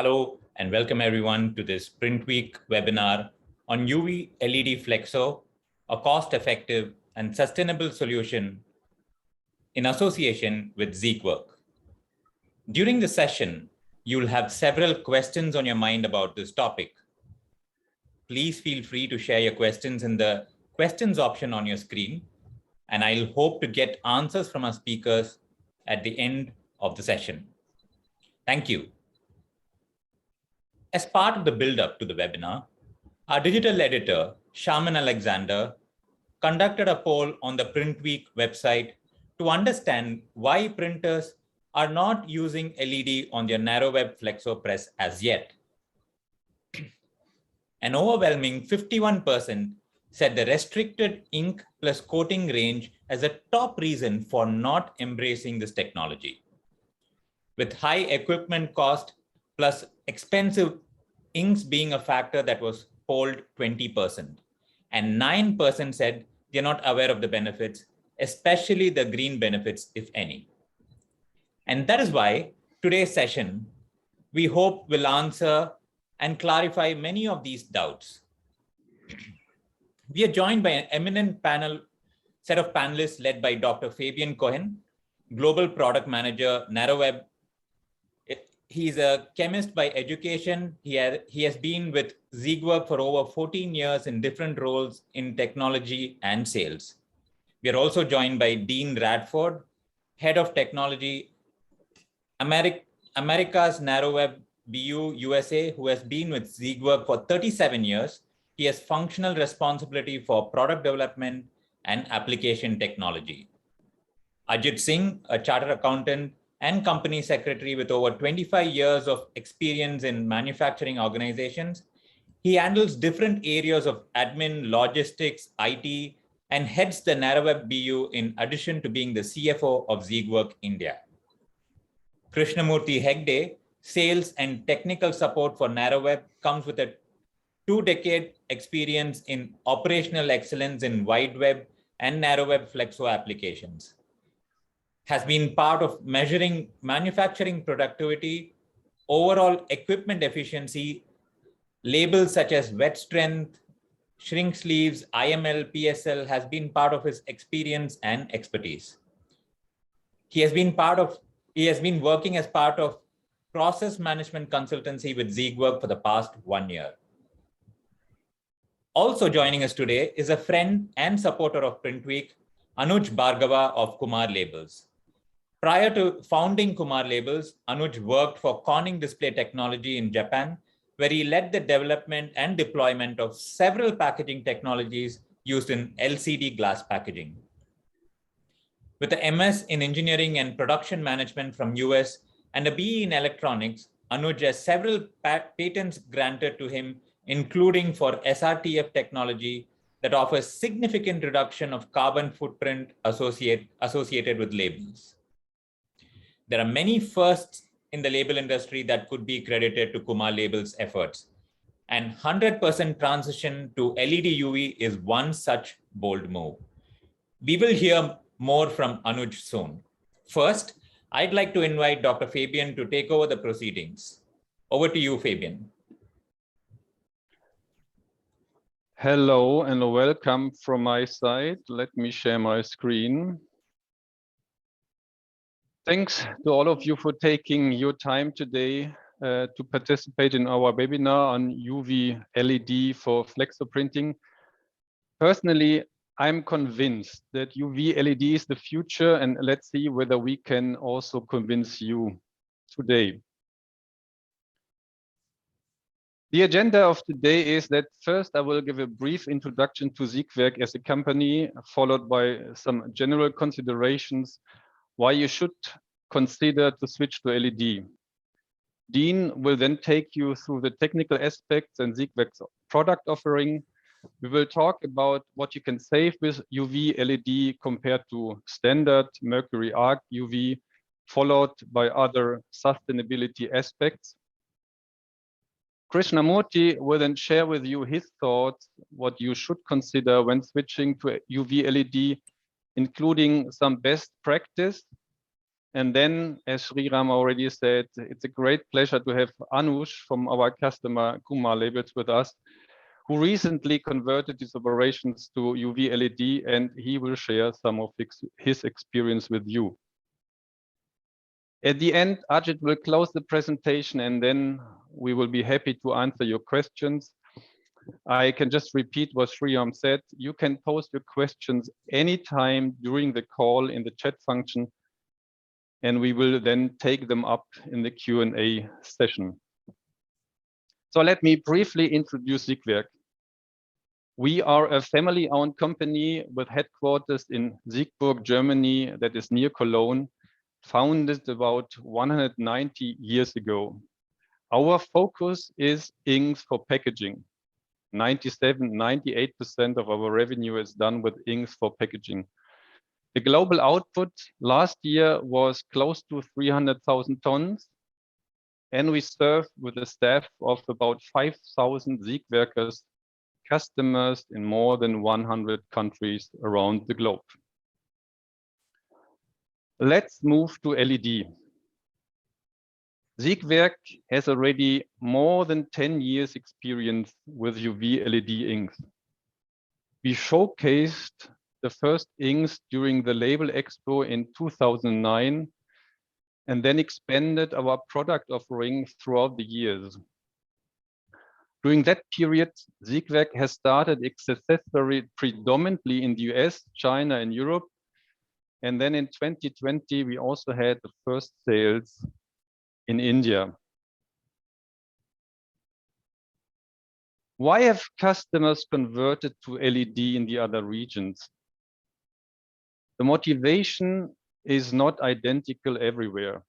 Hello and welcome everyone to this Print Week webinar on UV LED Flexo, a cost-effective and sustainable solution in association with Siegwerk. During the session, you'll have several questions on your mind about this topic. Please feel free to share your questions in the questions option on your screen, and I'll hope to get answers from our speakers at the end of the session. Thank you. As part of the build-up to the webinar, our digital editor, Shaman Alexander, conducted a poll on the PrintWeek website to understand why printers are not using LED on their narrow web Flexo press as yet. An overwhelming 51% said the restricted ink plus coating range as a top reason for not embracing this technology. With high equipment cost plus expensive inks being a factor that was polled 20%. And 9% said they're not aware of the benefits, especially the green benefits, if any. And that is why today's session, we hope will answer and clarify many of these doubts. We are joined by an eminent set of panelists led by Dr. Fabian Koehn, Global Product Manager, NarrowWeb. He's a chemist by education. He has been with Siegwerk for over 14 years in different roles in technology and sales. We are also joined by Dean Radford, Head of Technology, America's NarrowWeb BU USA, who has been with Siegwerk for 37 years. He has functional responsibility for product development and application technology. Ajit Singh, a chartered accountant and company secretary with over 25 years of experience in manufacturing organizations. He handles different areas of admin, logistics, IT, and heads the NarrowWeb BU in addition to being the CFO of Siegwerk India. Krishnamurthy Hegde, sales and technical support for NarrowWeb, comes with a 2-decade experience in operational excellence in wide web and NarrowWeb Flexo applications. Has been part of measuring manufacturing productivity, overall equipment efficiency, labels such as wet strength, shrink sleeves, IML, PSL has been part of his experience and expertise. He has been working as part of process management consultancy with Siegwerk for the past 1 year. Also joining us today is a friend and supporter of PrintWeek, Anuj Bhargava of Kumar Labels. Prior to founding Kumar Labels, Anuj worked for Corning Display Technology in Japan, where he led the development and deployment of several packaging technologies used in LCD glass packaging. With a MS in Engineering and Production Management from US and a BE in Electronics, Anuj has several patents granted to him, including for SRTF technology that offers significant reduction of carbon footprint associated with labels. There are many firsts in the label industry that could be credited to Kumar Labels' efforts, and 100% transition to LED UV is one such bold move. We will hear more from Anuj soon. First, I'd like to invite Dr. Fabian to take over the proceedings. Over to you, Fabian. Hello and welcome from my side. Let me share my screen. Thanks to all of you for taking your time today to participate in our webinar on UV LED for Flexo printing. Personally, I'm convinced that UV LED is the future, and let's see whether we can also convince you today. The agenda of today is that first I will give a brief introduction to Siegwerk as a company, followed by some general considerations why you should consider to switch to LED. Dean will then take you through the technical aspects and Siegwerk's product offering. We will talk about what you can save with UV LED compared to standard Mercury arc UV, followed by other sustainability aspects. Krishnamurthy will then share with you his thoughts, what you should consider when switching to UV LED, including some best practice. And then, as Sriram already said, it's a great pleasure to have Anuj from our customer Kumar Labels with us, who recently converted his operations to UV LED, and he will share some of his experience with you. At the end, Ajit will close the presentation, and then we will be happy to answer your questions. I can just repeat what Sriram said. You can post your questions anytime during the call in the chat function, and we will then take them up in the Q&A session. So let me briefly introduce Siegwerk. We are a family-owned company with headquarters in Siegburg, Germany, that is near Cologne, founded about 190 years ago. Our focus is inks for packaging. 98% of our revenue is done with inks for packaging. The global output last year was close to 300,000 tons, and we serve with a staff of about 5,000 Siegwerkers, customers in more than 100 countries around the globe. Let's move to LED. Siegwerk has already more than 10 years experience with UV LED inks. We showcased the first inks during the Label Expo in 2009, and then expanded our product offering throughout the years. During that period, Siegwerk has started its success story predominantly in the US, China, and Europe. And then in 2020, we also had the first sales in India. Why have customers converted to LED in the other regions? The motivation is not identical everywhere.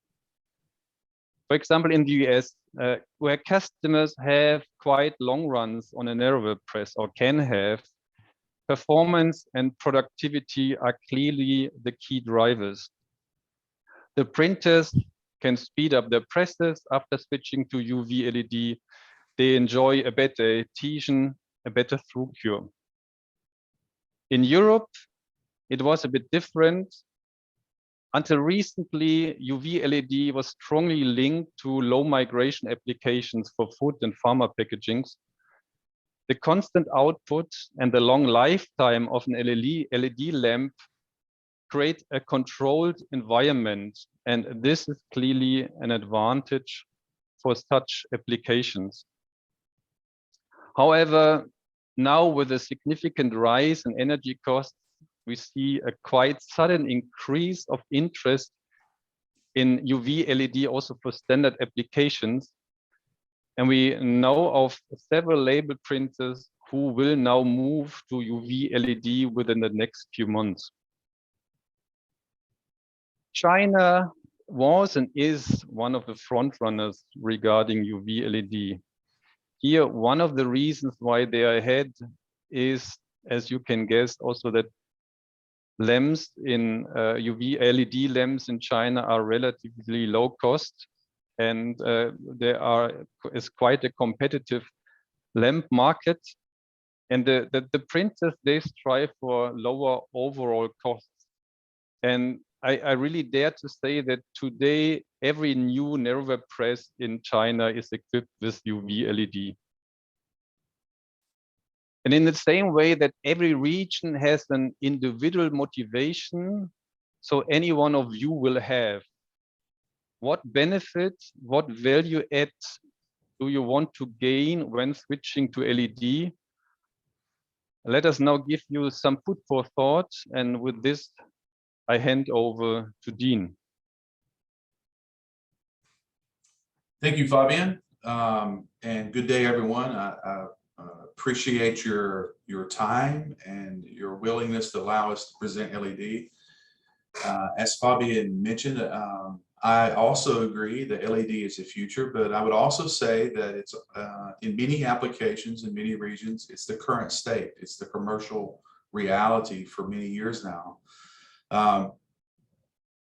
For example, in the US, where customers have quite long runs on a narrow press or can have, performance and productivity are clearly the key drivers. The printers can speed up their presses after switching to UV LED. They enjoy a better adhesion, a better through cure. In Europe, it was a bit different. Until recently, UV LED was strongly linked to low migration applications for food and pharma packagings. The constant output and the long lifetime of an LED lamp create a controlled environment, and this is clearly an advantage for such applications. However, now with a significant rise in energy costs, we see a quite sudden increase of interest in UV LED also for standard applications. And we know of several label printers who will now move to UV LED within the next few months. China was and is one of the front runners regarding UV LED. Here, one of the reasons why they are ahead is, as you can guess, also that lamps in UV LED lamps in China are relatively low cost, and there is quite a competitive lamp market. And the printers, they strive for lower overall costs. And I really dare to say that today, every new narrow press in China is equipped with UV LED. And in the same way that every region has an individual motivation, so any one of you will have. What benefit, what value add do you want to gain when switching to LED? Let us now give you some food for thought. And with this, I hand over to Dean. Thank you, Fabian. And good day, everyone. I appreciate your time and your willingness to allow us to present LED. As Fabian mentioned, I also agree that LED is the future, but I would also say that it's in many applications, in many regions, it's the current state. It's the commercial reality for many years now.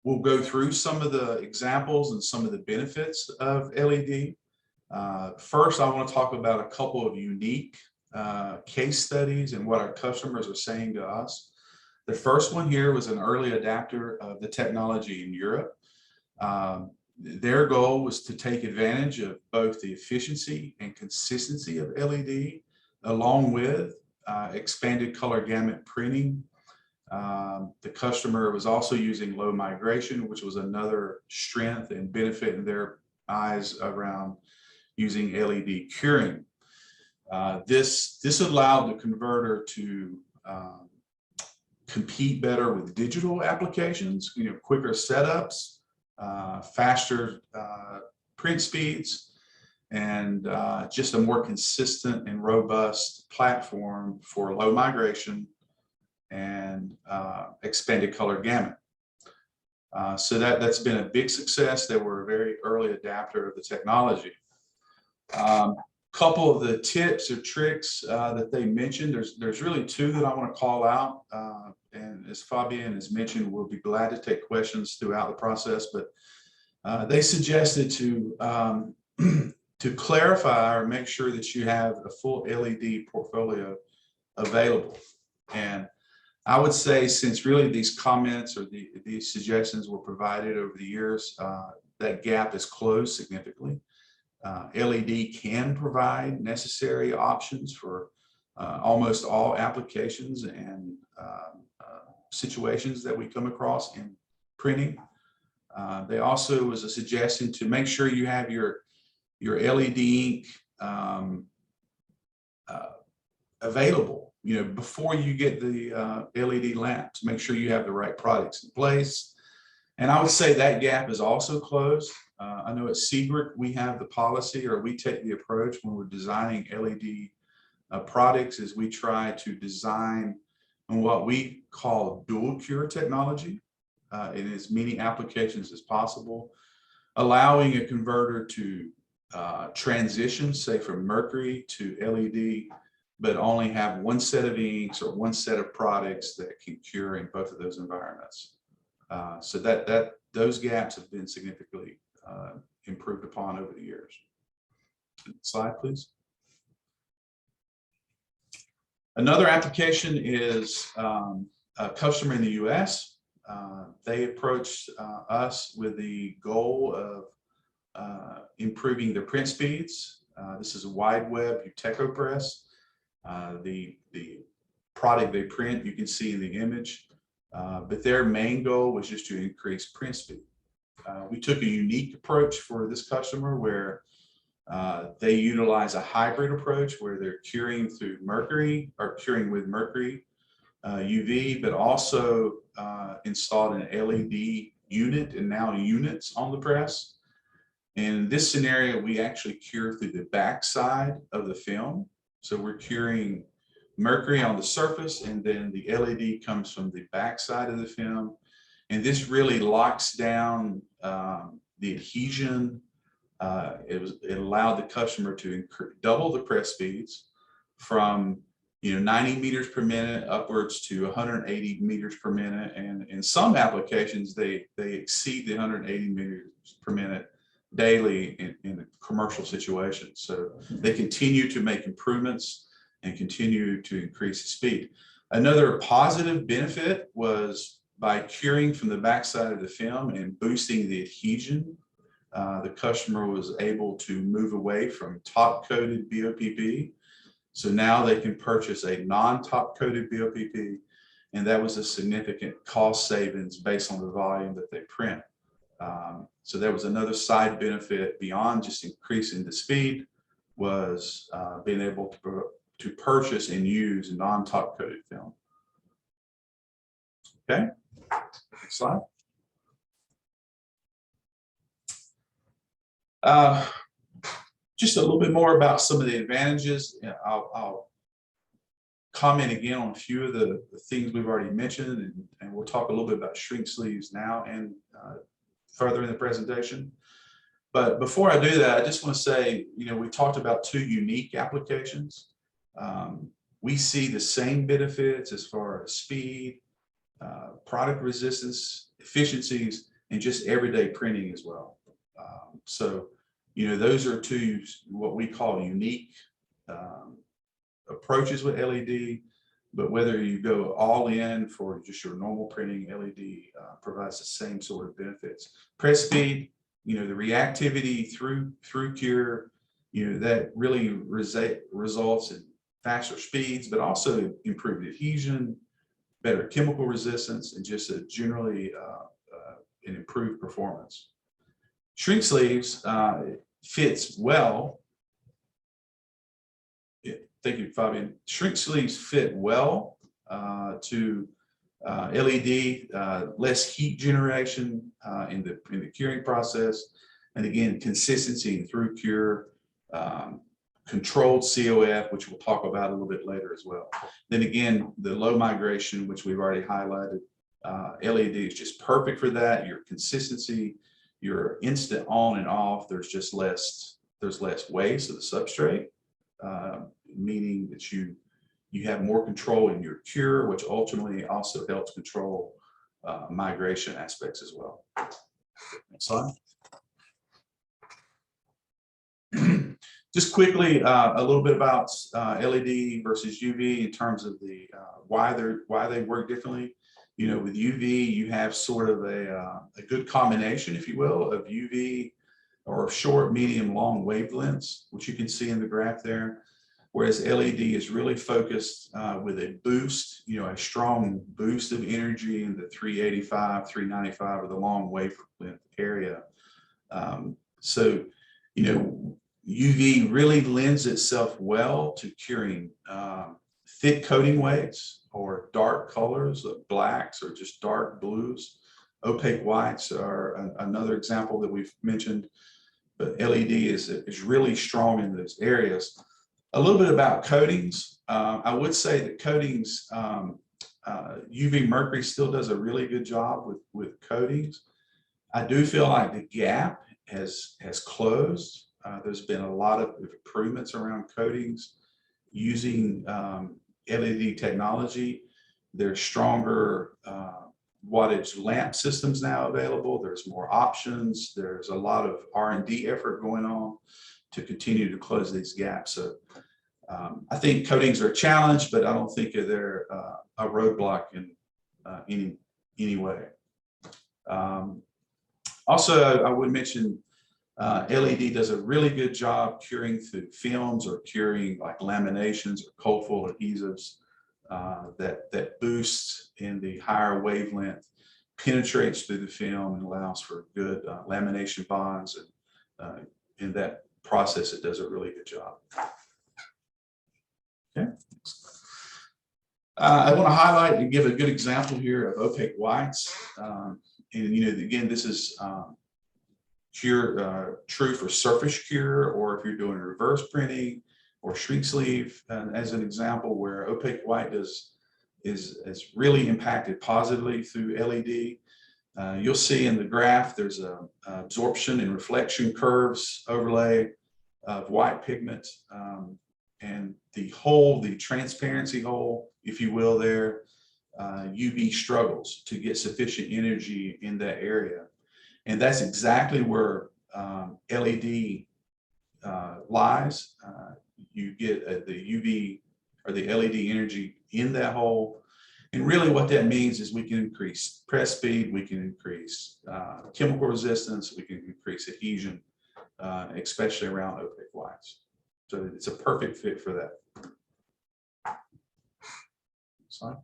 We'll go through some of the examples and some of the benefits of LED. First, I want to talk about a couple of unique case studies and what our customers are saying to us. The first one here was an early adapter of the technology in Europe. Their goal was to take advantage of both the efficiency and consistency of LED, along with expanded color gamut printing. The customer was also using low migration, which was another strength and benefit in their eyes around using LED curing. This allowed the converter to compete better with digital applications, quicker setups, faster print speeds, and just a more consistent and robust platform for low migration and expanded color gamut. So that's been a big success. They were a very early adapter of the technology. Couple of the tips or tricks that they mentioned, there's really two that I want to call out. And as Fabian has mentioned, we'll be glad to take questions throughout the process, but they suggested to clarify or make sure that you have a full LED portfolio available. And I would say, since really these comments or these suggestions were provided over the years, that gap is closed significantly. LED can provide necessary options for almost all applications and situations that we come across in printing. They also was a suggestion to make sure you have your LED ink available, before you get the LED lamps. Make sure you have the right products in place. And I would say that gap is also closed. I know at Siegwerk, we have the policy, or we take the approach when we're designing LED products, is we try to design on what we call dual cure technology in as many applications as possible, allowing a converter to transition, say, from mercury to LED, but only have one set of inks or one set of products that can cure in both of those environments. So those gaps have been significantly improved upon over the years. Slide, please. Another application is a customer in the US. They approached us with the goal of improving their print speeds. This is a wide web Uteco press. The product they print, you can see in the image, but their main goal was just to increase print speed. We took a unique approach for this customer where they utilize a hybrid approach where they're curing through mercury, or curing with mercury UV, but also installed an LED unit and now units on the press. In this scenario, we actually cure through the back side of the film. So we're curing mercury on the surface, and then the LED comes from the back side of the film. And this really locks down the adhesion. It allowed the customer to double the press speeds from 90 meters per minute upwards to 180 meters per minute. And in some applications, they exceed the 180 meters per minute daily in a commercial situation. So they continue to make improvements and continue to increase the speed. Another positive benefit was by curing from the backside of the film and boosting the adhesion, the customer was able to move away from top-coated BOPP. So now they can purchase a non-top coated BOPP, and that was a significant cost savings based on the volume that they print. So there was another side benefit beyond just increasing the speed, was being able to purchase and use non-top coated film. Okay, next slide. Just a little bit more about some of the advantages. I'll comment again on a few of the things we've already mentioned, and we'll talk a little bit about shrink sleeves now and further in the presentation. But before I do that, I just want to say, we talked about two unique applications. We see the same benefits as far as speed, product resistance, efficiencies, and just everyday printing as well. So, those are two what we call unique approaches with LED. but whether you go all in for just your normal printing, LED provides the same sort of benefits. Press speed, the reactivity through cure, that really results in faster speeds, but also improved adhesion, better chemical resistance, and just a generally an improved performance. Shrink sleeves fits well. Yeah, thank you, Fabian. Shrink sleeves fit well to LED, less heat generation in the curing process, and again, consistency through cure, controlled COF, which we'll talk about a little bit later as well. Then again, the low migration, which we've already highlighted, LED is just perfect for that. Your consistency, your instant on and off, there's less waste of the substrate, meaning that you have more control in your cure, which ultimately also helps control migration aspects as well. Next slide. Just quickly, a little bit about LED versus UV in terms of the why they work differently. With UV, you have sort of a good combination, if you will, of UV or short, medium, long wavelengths, which you can see in the graph there. Whereas LED is really focused with a boost, a strong boost of energy in the 385, 395, or the long wavelength area. So, UV really lends itself well to curing thick coating weights or dark colors, of blacks or just dark blues. Opaque whites are another example that we've mentioned, but LED is really strong in those areas. A little bit about coatings. I would say that coatings, UV mercury still does a really good job with coatings. I do feel like the gap has closed. There's been a lot of improvements around coatings using LED technology. There's stronger wattage lamp systems now available. There's more options. There's a lot of R&D effort going on to continue to close these gaps. So I think coatings are a challenge, but I don't think they're a roadblock in any way. Also, I would mention LED does a really good job curing through films or curing like laminations or cold foil adhesives that boosts in the higher wavelength, penetrates through the film and allows for good lamination bonds. And in that process, it does a really good job. Okay. I want to highlight and give a good example here of opaque whites. And again, this is true for surface cure, or if you're doing reverse printing or shrink sleeve, as an example where opaque white is really impacted positively through LED. You'll see in the graph there's a absorption and reflection curves overlay of white pigment, and the transparency hole, if you will, there, UV struggles to get sufficient energy in that area. And that's exactly where LED lies. You get the UV or the LED energy in that hole. And really what that means is we can increase press speed, we can increase chemical resistance, we can increase adhesion, especially around opaque whites. So it's a perfect fit for that. Sorry.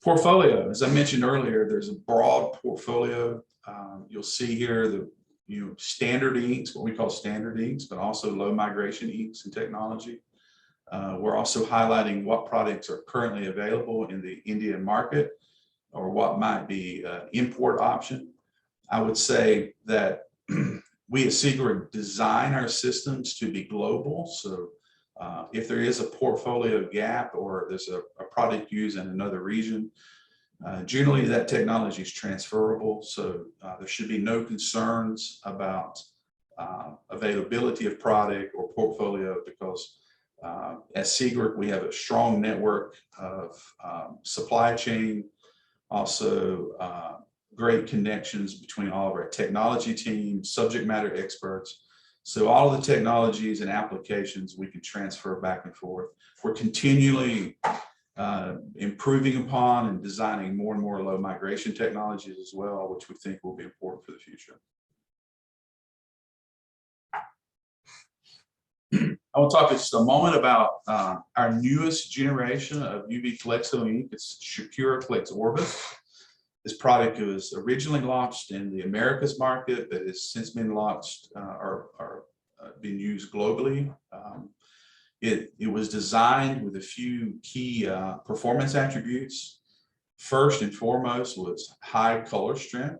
Portfolio, as I mentioned earlier, there's a broad portfolio. You'll see here the standard inks, what we call standard inks, but also low migration inks and technology. We're also highlighting what products are currently available in the Indian market or what might be an import option. I would say that we at Siegwerk design our systems to be global. So if there is a portfolio gap or there's a product used in another region, generally that technology is transferable. So there should be no concerns about availability of product or portfolio, because at Siegwerk, we have a strong network of supply chain, also great connections between all of our technology teams, subject matter experts. So all of the technologies and applications we can transfer back and forth. We're continually improving upon and designing more and more low migration technologies as well, which we think will be important for the future. I want to talk just a moment about our newest generation of UV Flexo ink. It's Siegwerk Flex Orbis. This product was originally launched in the Americas market, but has since been launched or been used globally. It was designed with a few key performance attributes. First and foremost was high color strength.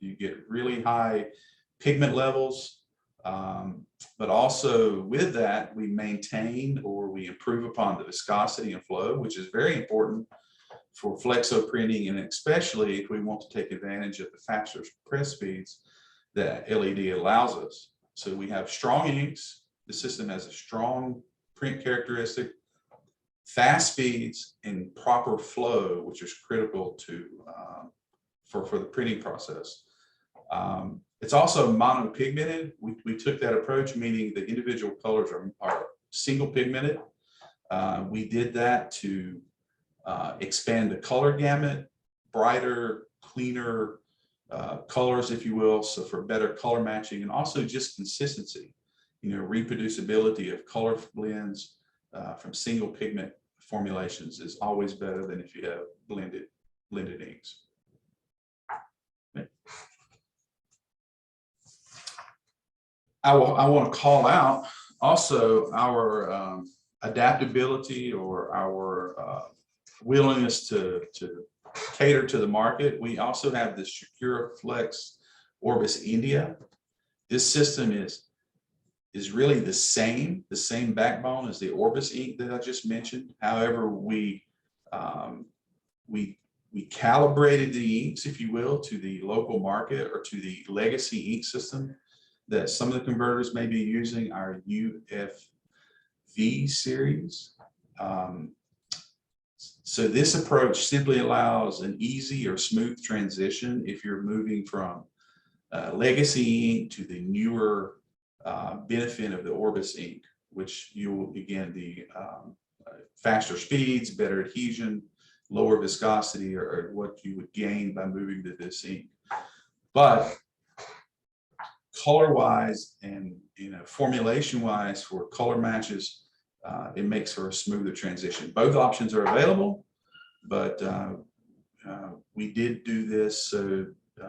You get really high pigment levels, but also with that, we maintain or we improve upon the viscosity and flow, which is very important for flexo printing, and especially if we want to take advantage of the faster press speeds that LED allows us. So we have strong inks. The system has a strong print characteristic, fast speeds, and proper flow, which is critical to for the printing process. It's also monopigmented. We took that approach, meaning the individual colors are single pigmented. We did that to expand the color gamut, brighter, cleaner colors, if you will, so for better color matching, and also just consistency. You know, reproducibility of color blends from single pigment formulations is always better than if you have blended inks. Okay. I want to call out also our adaptability or our willingness to cater to the market. We also have the Siegwerk Flex Orbis India. This system is really the same backbone as the Orbis ink that I just mentioned. However, we calibrated the inks, if you will, to the local market or to the legacy ink system that some of the converters may be using, our UV series. So this approach simply allows an easy or smooth transition if you're moving from legacy ink to the newer benefit of the Orbis ink, which you will, again, the faster speeds, better adhesion, lower viscosity, or what you would gain by moving to this ink. But color-wise and formulation-wise for color matches, it makes for a smoother transition. Both options are available, but we did do this so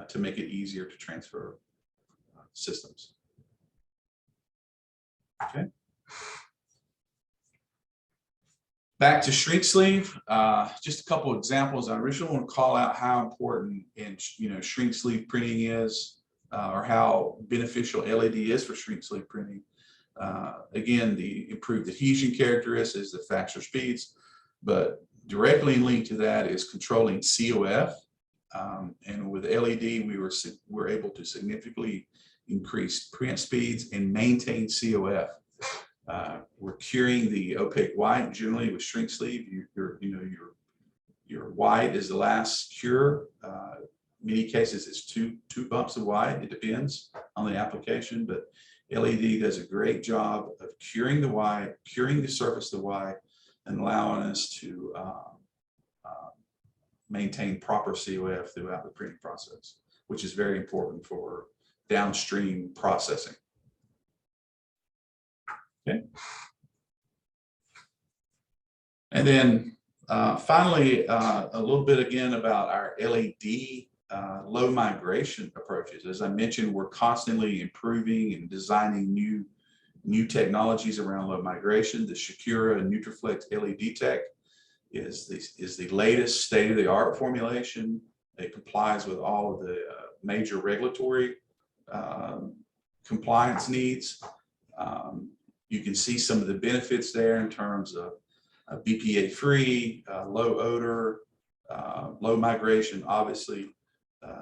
to make it easier to transfer systems. Okay. Back to shrink sleeve, just a couple of examples. I originally want to call out how important shrink sleeve printing is, or how beneficial LED is for shrink sleeve printing. Again, the improved adhesion characteristics, the faster speeds, but directly linked to that is controlling COF. And with LED, we were able to significantly increase print speeds and maintain COF. We're curing the opaque white generally with shrink sleeve. Your white is the last cure. Many cases it's two bumps of white. It depends on the application, but LED does a great job of curing the white, curing the surface of the white, and allowing us to maintain proper COF throughout the printing process, which is very important for downstream processing. Okay. And then finally, a little bit again about our LED low migration approaches. As I mentioned, we're constantly improving and designing new technologies around low migration. The Siegwerk and Nutriflex LED Tech is the latest state-of-the-art formulation. It complies with all of the major regulatory compliance needs. You can see some of the benefits there in terms of BPA-free, low odor, low migration, obviously,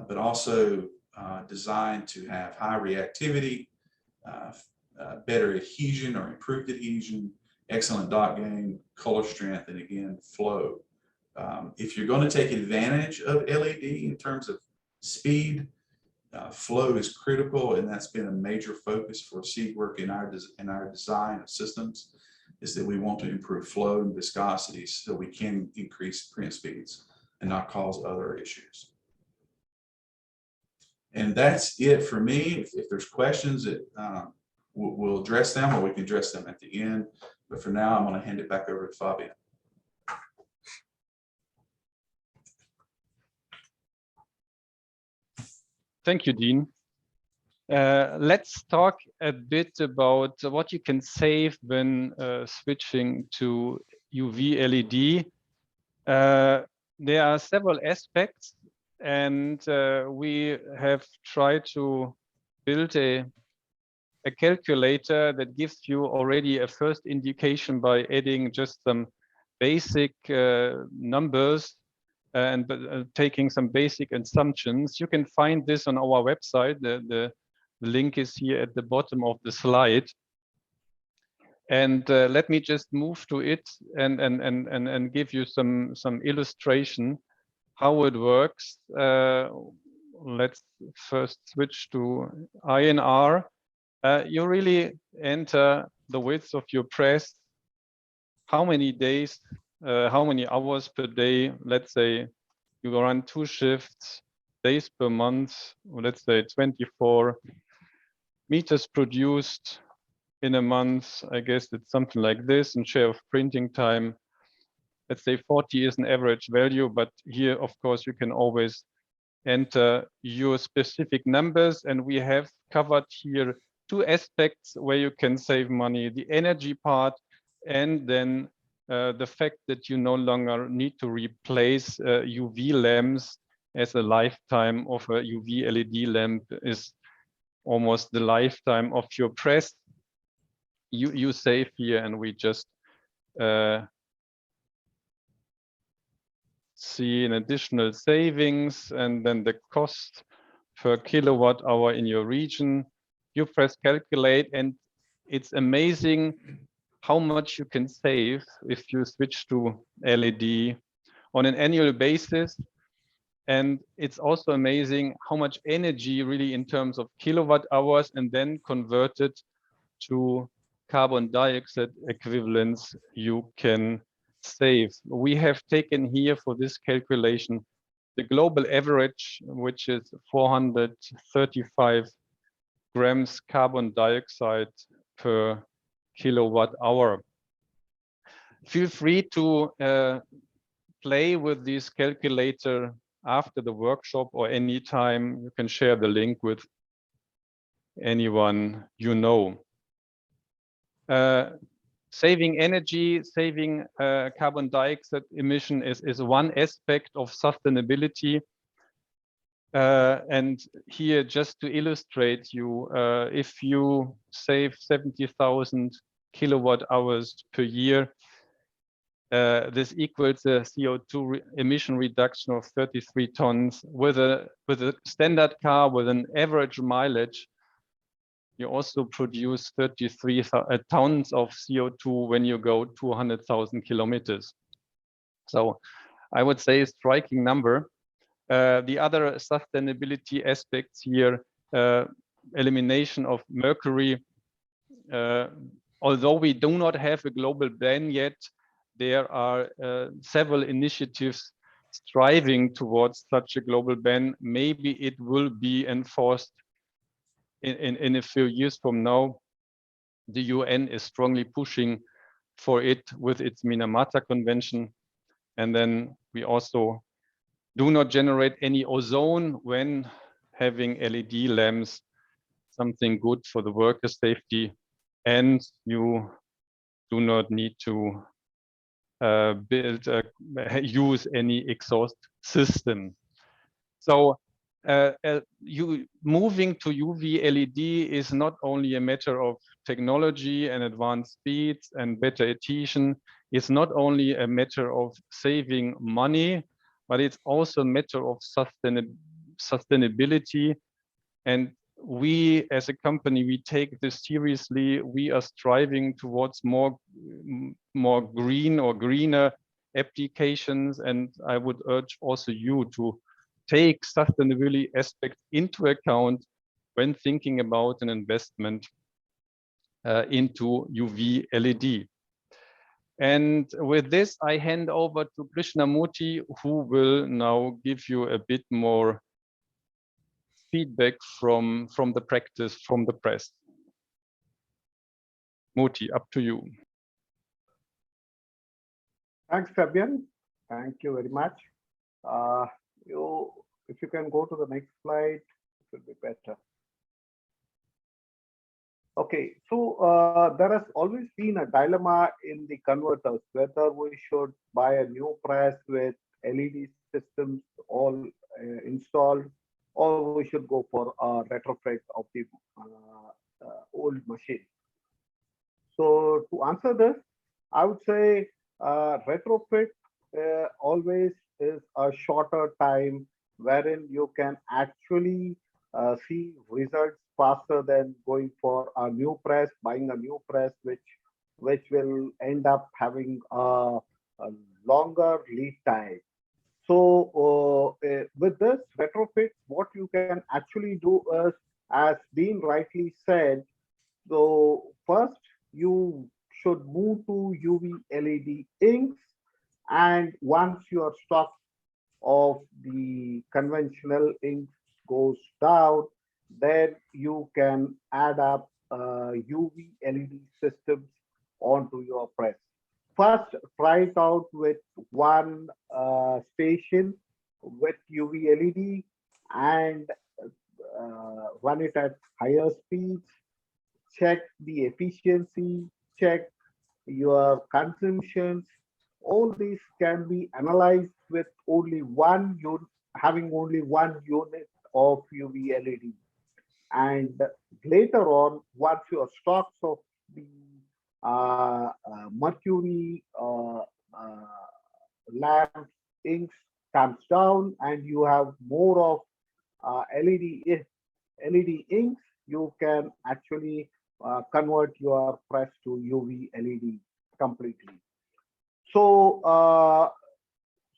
but also designed to have high reactivity, better adhesion or improved adhesion, excellent dot gain, color strength, and again, flow. If you're going to take advantage of LED in terms of speed, flow is critical, and that's been a major focus for Siegwerk in our design of systems. is that we want to improve flow and viscosity so we can increase print speeds and not cause other issues. And that's it for me. If there's questions, that we'll address them, or we can address them at the end. But for now, I'm going to hand it back over to Fabian. Thank you, Dean. Let's talk a bit about what you can save when switching to UV LED. There are several aspects, and we have tried to build a calculator that gives you already a first indication by adding just some basic numbers and taking some basic assumptions. You can find this on our website. The link is here at the bottom of the slide. And let me just move to it and give you some illustration how it works. Let's first switch to INR. You really enter the width of your press, how many days, how many hours per day. Let's say you run 2 shifts, days per month, or let's say 24 meters produced in a month. I guess it's something like this. And share of printing time, let's say 40 is an average value, but here, of course, you can always enter your specific numbers. And we have covered here 2 aspects where you can save money: the energy part, and then the fact that you no longer need to replace UV lamps, as a lifetime of a UV LED lamp is almost the lifetime of your press. You save here, and we just see an additional savings, and then the cost per kilowatt hour in your region. You press calculate, and it's amazing how much you can save if you switch to LED on an annual basis. And it's also amazing how much energy really in terms of kilowatt hours and then converted to carbon dioxide equivalents you can save. We have taken here for this calculation the global average, which is 435 grams carbon dioxide per kilowatt hour. Feel free to play with this calculator after the workshop or anytime. You can share the link with anyone you know. Saving energy, saving carbon dioxide emission is one aspect of sustainability. And here, just to illustrate you, if you save 70,000 kilowatt hours per year, this equals a CO2 emission reduction of 33 tons. With a standard car with an average mileage, you also produce 33 tons of CO2 when you go 200,000 kilometers. So I would say a striking number. The other sustainability aspects here, elimination of mercury. Although we do not have a global ban yet, there are several initiatives striving towards such a global ban. Maybe it will be enforced in a few years from now. The UN is strongly pushing for it with its Minamata Convention. And then we also do not generate any ozone when having LED lamps, something good for the worker safety. And you do not need to use any exhaust system. So you moving to UV LED is not only a matter of technology and advanced speeds and better adhesion. It's not only a matter of saving money, but it's also a matter of sustainability. And we as a company, we take this seriously. We are striving towards more green or greener applications. And I would urge also you to take sustainability aspects into account when thinking about an investment into UV LED. And with this, I hand over to Krishnamurthy, who will now give you a bit more feedback from the practice, from the press. Murthy, up to you. Thanks, Fabian. Thank you very much. If you can go to the next slide, it will be better. Okay, so there has always been a dilemma in the converters, whether we should buy a new press with LED systems all installed, or we should go for a retrofit of the old machine. So to answer this, I would say retrofit always is a shorter time wherein you can actually see results faster than going for a new press, buying a new press, which will end up having a longer lead time. So with this retrofit, what you can actually do is, as been rightly said, so first you should move to UV LED inks, and once your stock of the conventional inks goes down, then you can add up UV LED systems onto your press. First, try it out with one station with UV LED and run it at higher speeds. Check the efficiency, check your consumptions. All these can be analyzed with only one unit, having only one unit of UV LED. And later on, once your stocks of the mercury lamp inks comes down and you have more of LED inks, you can actually convert your press to UV LED completely. So,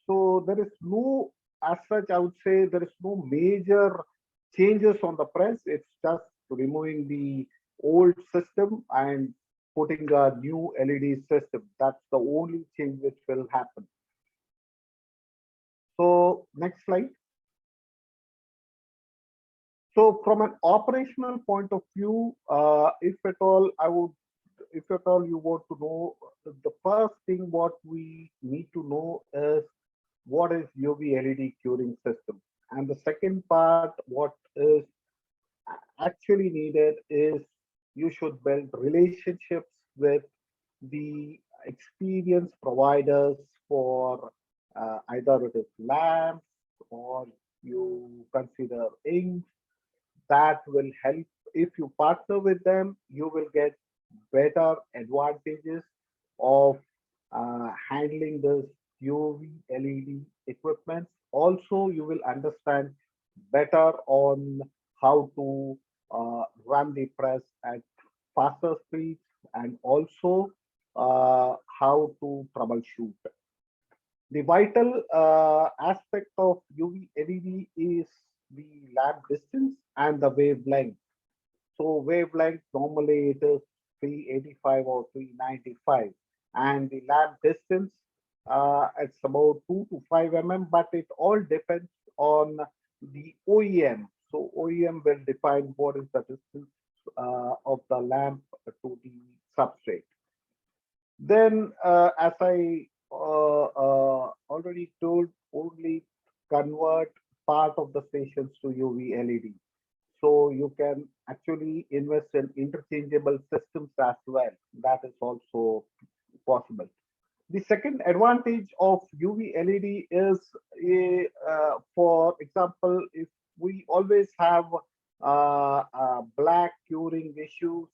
so there is no, as such, I would say there is no major changes on the press. It's just removing the old system and putting a new LED system. That's the only change which will happen. So next slide. So from an operational point of view, if at all you want to know, the first thing what we need to know is what is UV LED curing system. And the second part, what is actually needed is you should build relationships with the experience providers for either it is lamps or you consider inks. That will help. If you partner with them, you will get better advantages of handling this UV LED equipment. Also, you will understand better on how to run the press at faster speeds and also how to troubleshoot. The vital aspect of UV LED is the lamp distance and the wavelength. So wavelength normally it is 385 or 395, and the lamp distance it's about 2 to 5 mm, but it all depends on the OEM. So OEM will define what is the distance of the lamp to the substrate. Then, as I already told, only convert part of the stations to UV LED. So you can actually invest in interchangeable systems as well. That is also possible. The second advantage of UV LED is, for example, if we always have black curing issues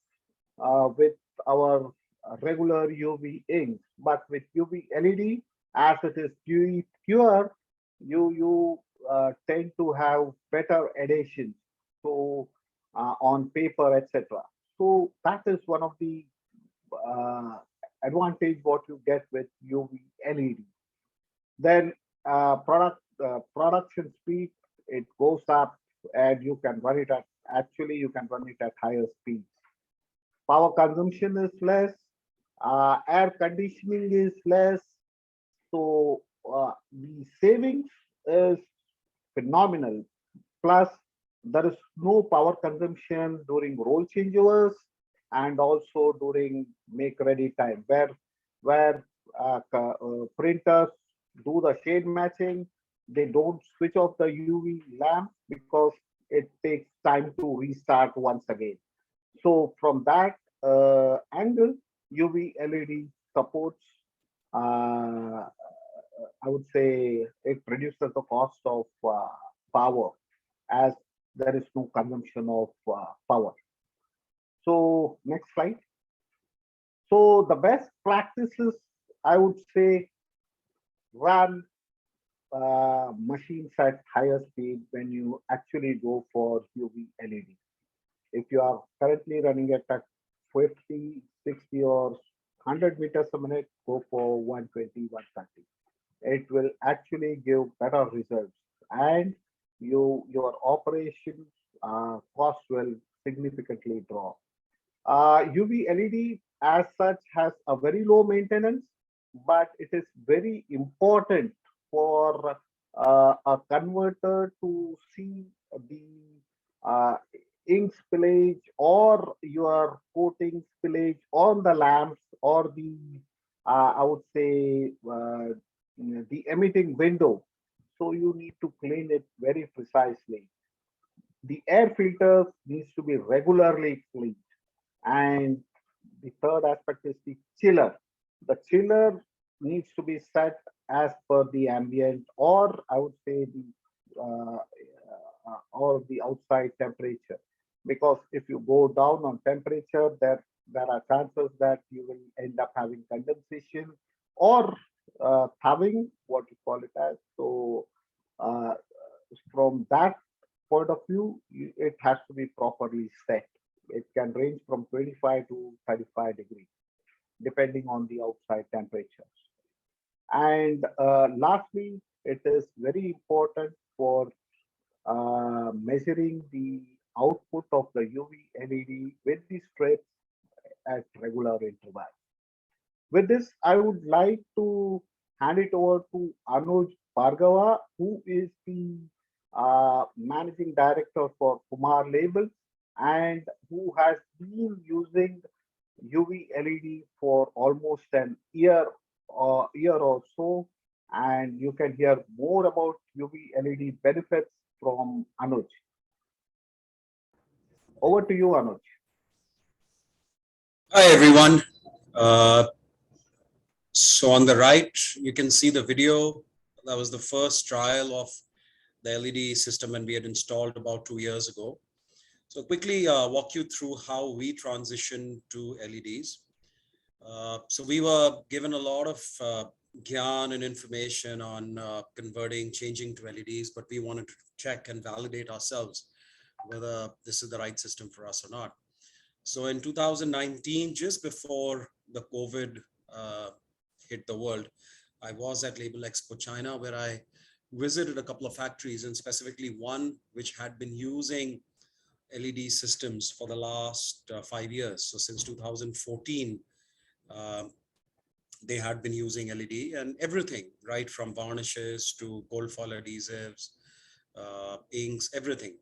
with our regular UV inks, but with UV LED, as it is pure, you tend to have better adhesions. So on paper, etc. So that is one of the advantage what you get with UV LED. Then production speed, it goes up and you can run it at, you can run it at higher speeds. Power consumption is less. Air conditioning is less. So the savings is phenomenal. Plus, there is no power consumption during roll changeovers and also during make ready time where printers do the shade matching. They don't switch off the UV lamp because it takes time to restart once again. So from that angle, UV LED supports, I would say it reduces the cost of power as there is no consumption of power. So next slide. So the best practices, I would say, run machines at higher speed when you actually go for UV LED. If you are currently running at 50, 60 or 100 meters a minute, go for 120, 130. It will actually give better results and your operations cost will significantly drop. UV LED as such has a very low maintenance, but it is very important for a converter to see the uh, ink spillage or your coating spillage on the lamps or the I would say the emitting window. So you need to clean it very precisely. The air filters needs to be regularly cleaned. And the third aspect is the chiller. The chiller needs to be set as per the ambient, or I would say the or the outside temperature. Because if you go down on temperature, there are chances that you will end up having condensation or having what you call it as. So uh, from that point of view, it has to be properly set. It can range from 25 to 35 degrees, depending on the outside temperatures. And lastly, it is very important for measuring the output of the UV LED with the strips at regular intervals. With this, I would like to hand it over to Anuj Bhargava, who is the managing director for Kumar Labels and who has been using UV LED for almost an year or so. And you can hear more about UV LED benefits from Anuj. Over to you, Anuj. Hi, everyone. So on the right, you can see the video. That was the first trial of the LED system, and we had installed about 2 years ago. So quickly walk you through how we transitioned to LEDs. So we were given a lot of gyan and information on changing to LEDs, but we wanted to check and validate ourselves whether this is the right system for us or not. So in 2019, just before the COVID hit the world, I was at Label Expo China, where I visited a couple of factories, and specifically one which had been using LED systems for the last 5 years. So since 2014, they had been using LED and everything, right from varnishes to gold foil adhesives, inks, everything.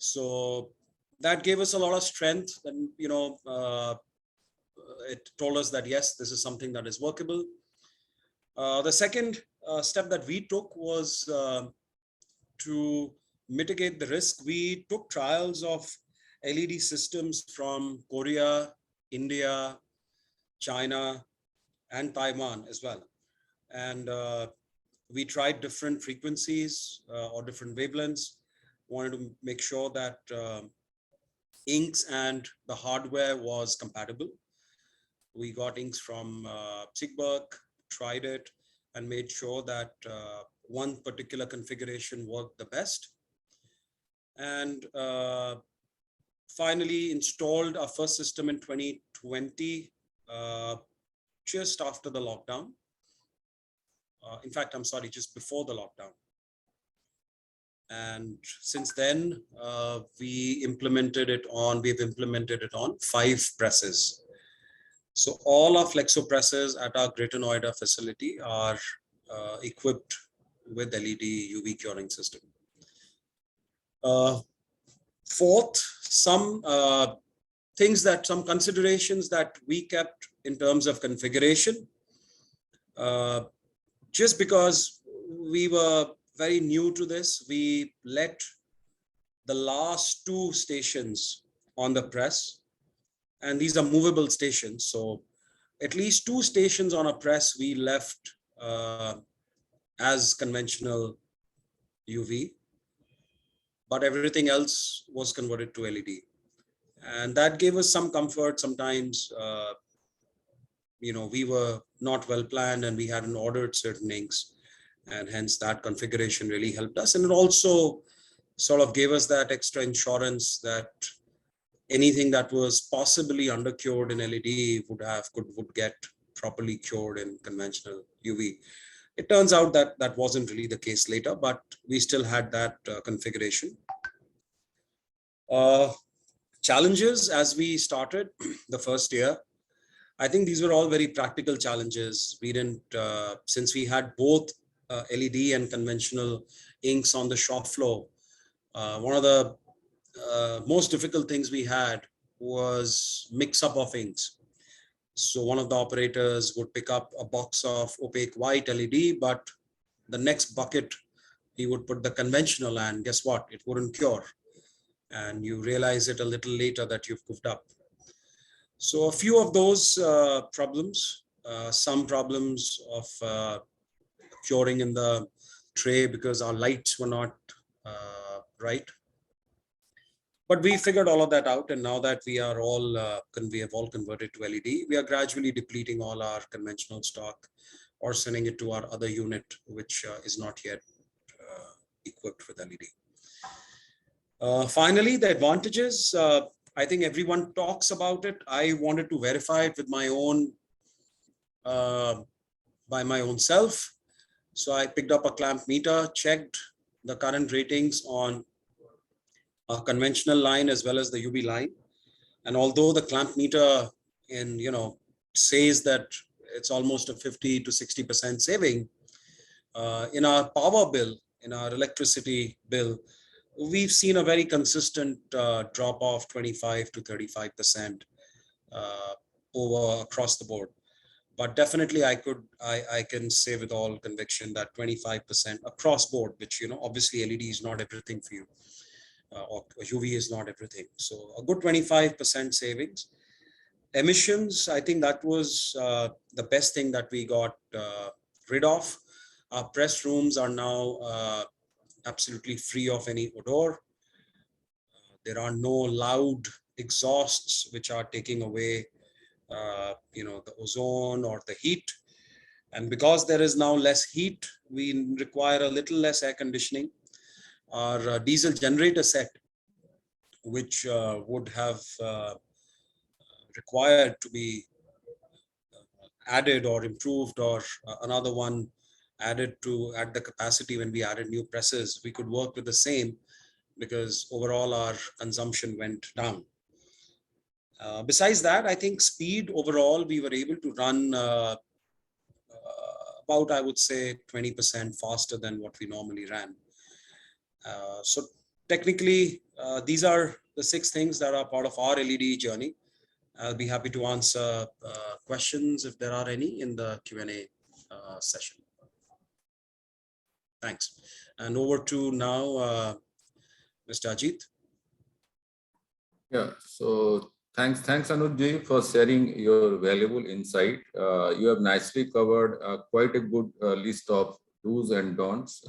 So that gave us a lot of strength, and it told us that yes, this is something that is workable. The second step that we took was to mitigate the risk. We took trials of LED systems from Korea, India, China, and Taiwan as well. And we tried different frequencies or different wavelengths. Wanted to make sure that inks and the hardware was compatible. We got inks from Siegwerk, tried it, and made sure that one particular configuration worked the best. And finally installed our first system in 2020, just after the lockdown. In fact, I'm sorry, just before the lockdown. And since then, we've implemented it on 5 presses. So all our flexo presses at our Greater Noida facility are equipped with LED UV curing system. Fourth, some some considerations that we kept in terms of configuration. Just because we were very new to this, we let the last 2 stations on the press, and these are movable stations. So at least 2 stations on a press we left as conventional UV, but everything else was converted to LED. And that gave us some comfort. Sometimes, we were not well planned and we hadn't ordered certain inks, and hence that configuration really helped us. And it also sort of gave us that extra insurance that anything that was possibly undercured in LED would get properly cured in conventional UV. It turns out that that wasn't really the case later, but we still had that configuration. Challenges as we started the first year, I think these were all very practical challenges. We didn't, since we had both LED and conventional inks on the shop floor, one of the most difficult things we had was mix up of inks. So one of the operators would pick up a box of opaque white LED, but the next bucket, he would put the conventional, and guess what? It wouldn't cure. And you realize it a little later that you've goofed up. So a few of those problems, some problems of curing in the tray because our lights were not right. But we figured all of that out, and now that we have all converted to LED, we are gradually depleting all our conventional stock or sending it to our other unit, which is not yet equipped with LED. Finally, the advantages, I think everyone talks about it. I wanted to verify it with my own, by my own self. So I picked up a clamp meter, checked the current ratings on a conventional line as well as the UV line. And although the clamp meter says that it's almost a 50 to 60% saving, in our power bill, in our electricity bill, we've seen a very consistent drop off 25 to 35% over across the board. But definitely I can say with all conviction that 25% across board, which, obviously LED is not everything for you. Or UV is not everything. So a good 25% savings. Emissions, I think that was the best thing that we got rid of. Our press rooms are now absolutely free of any odor. There are no loud exhausts which are taking away the ozone or the heat. And because there is now less heat, we require a little less air conditioning. Our diesel generator set, which would have required to be added or improved, or another one added to add the capacity when we added new presses, we could work with the same because overall our consumption went down. Besides that, I think speed overall, we were able to run about, I would say, 20% faster than what we normally ran. So technically, these are the 6 things that are part of our LED journey. I'll be happy to answer questions if there are any in the Q&A session. Thanks. And over to now, Mr. Ajit. Yeah, so thanks Anuj for sharing your valuable insight. You have nicely covered quite a good list of do's and don'ts,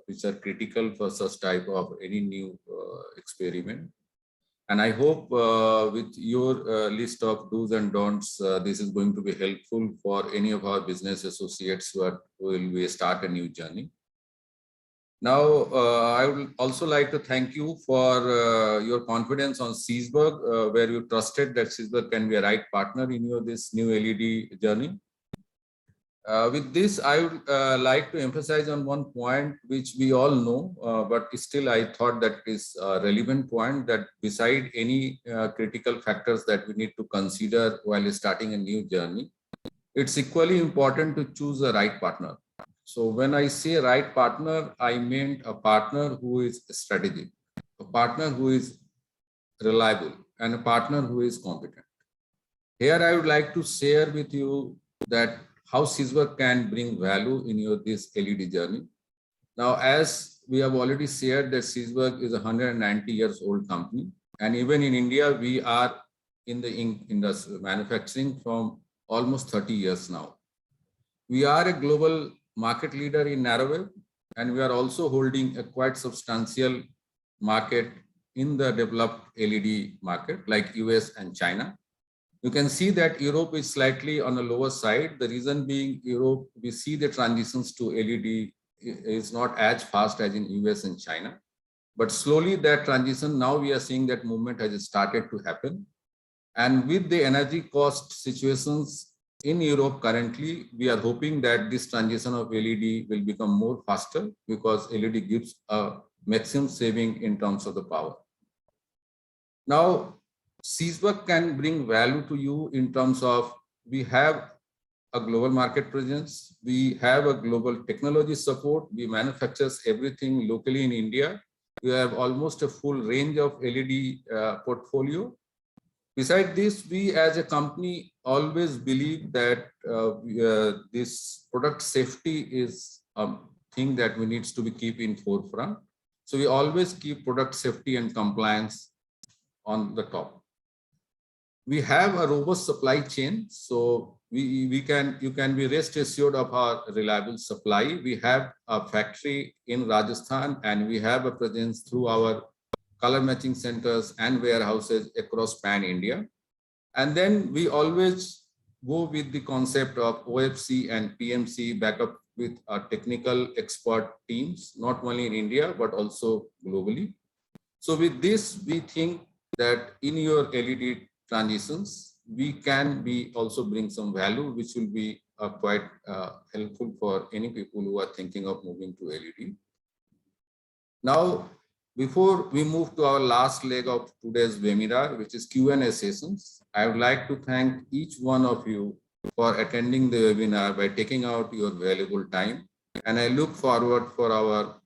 which are critical for such type of any new experiment. And I hope with your list of do's and don'ts, this is going to be helpful for any of our business associates who will start a new journey. Now, I would also like to thank you for your confidence on Siegwerk, where you trusted that Siegwerk can be a right partner in this new LED journey. With this, I would like to emphasize on one point which we all know, but still I thought that is a relevant point, that beside any critical factors that we need to consider while starting a new journey, it's equally important to choose a right partner. So when I say right partner, I meant a partner who is strategic, a partner who is reliable, and a partner who is competent. Here I would like to share with you that how Siegwerk can bring value in your this LED journey. Now, as we have already shared that Siegwerk is a 190 years old company, and even in India, we are in the ink industry manufacturing from almost 30 years now. We are a global market leader in narrowwave, and we are also holding a quite substantial market in the developed LED market like US and China. You can see that Europe is slightly on the lower side. The reason being Europe, we see the transitions to LED is not as fast as in US and China. But slowly that transition, now we are seeing that movement has started to happen. And with the energy cost situations in Europe currently, we are hoping that this transition of LED will become more faster because LED gives a maximum saving in terms of the power. Now, Siegwerk can bring value to you in terms of we have a global market presence, we have a global technology support, we manufacture everything locally in India. We have almost a full range of LED portfolio. Besides this, we as a company always believe that this product safety is a thing that we need to be keep in forefront. So we always keep product safety and compliance on the top. We have a robust supply chain, so you can be rest assured of our reliable supply. We have a factory in Rajasthan, and we have a presence through our color matching centers and warehouses across pan India. And then we always go with the concept of OFC and PMC backup with our technical expert teams, not only in India, but also globally. So with this, we think that in your LED transitions, we can be also bring some value, which will be quite helpful for any people who are thinking of moving to LED. Now, before we move to our last leg of today's webinar, which is Q&A sessions, I would like to thank each one of you for attending the webinar by taking out your valuable time. And I look forward for our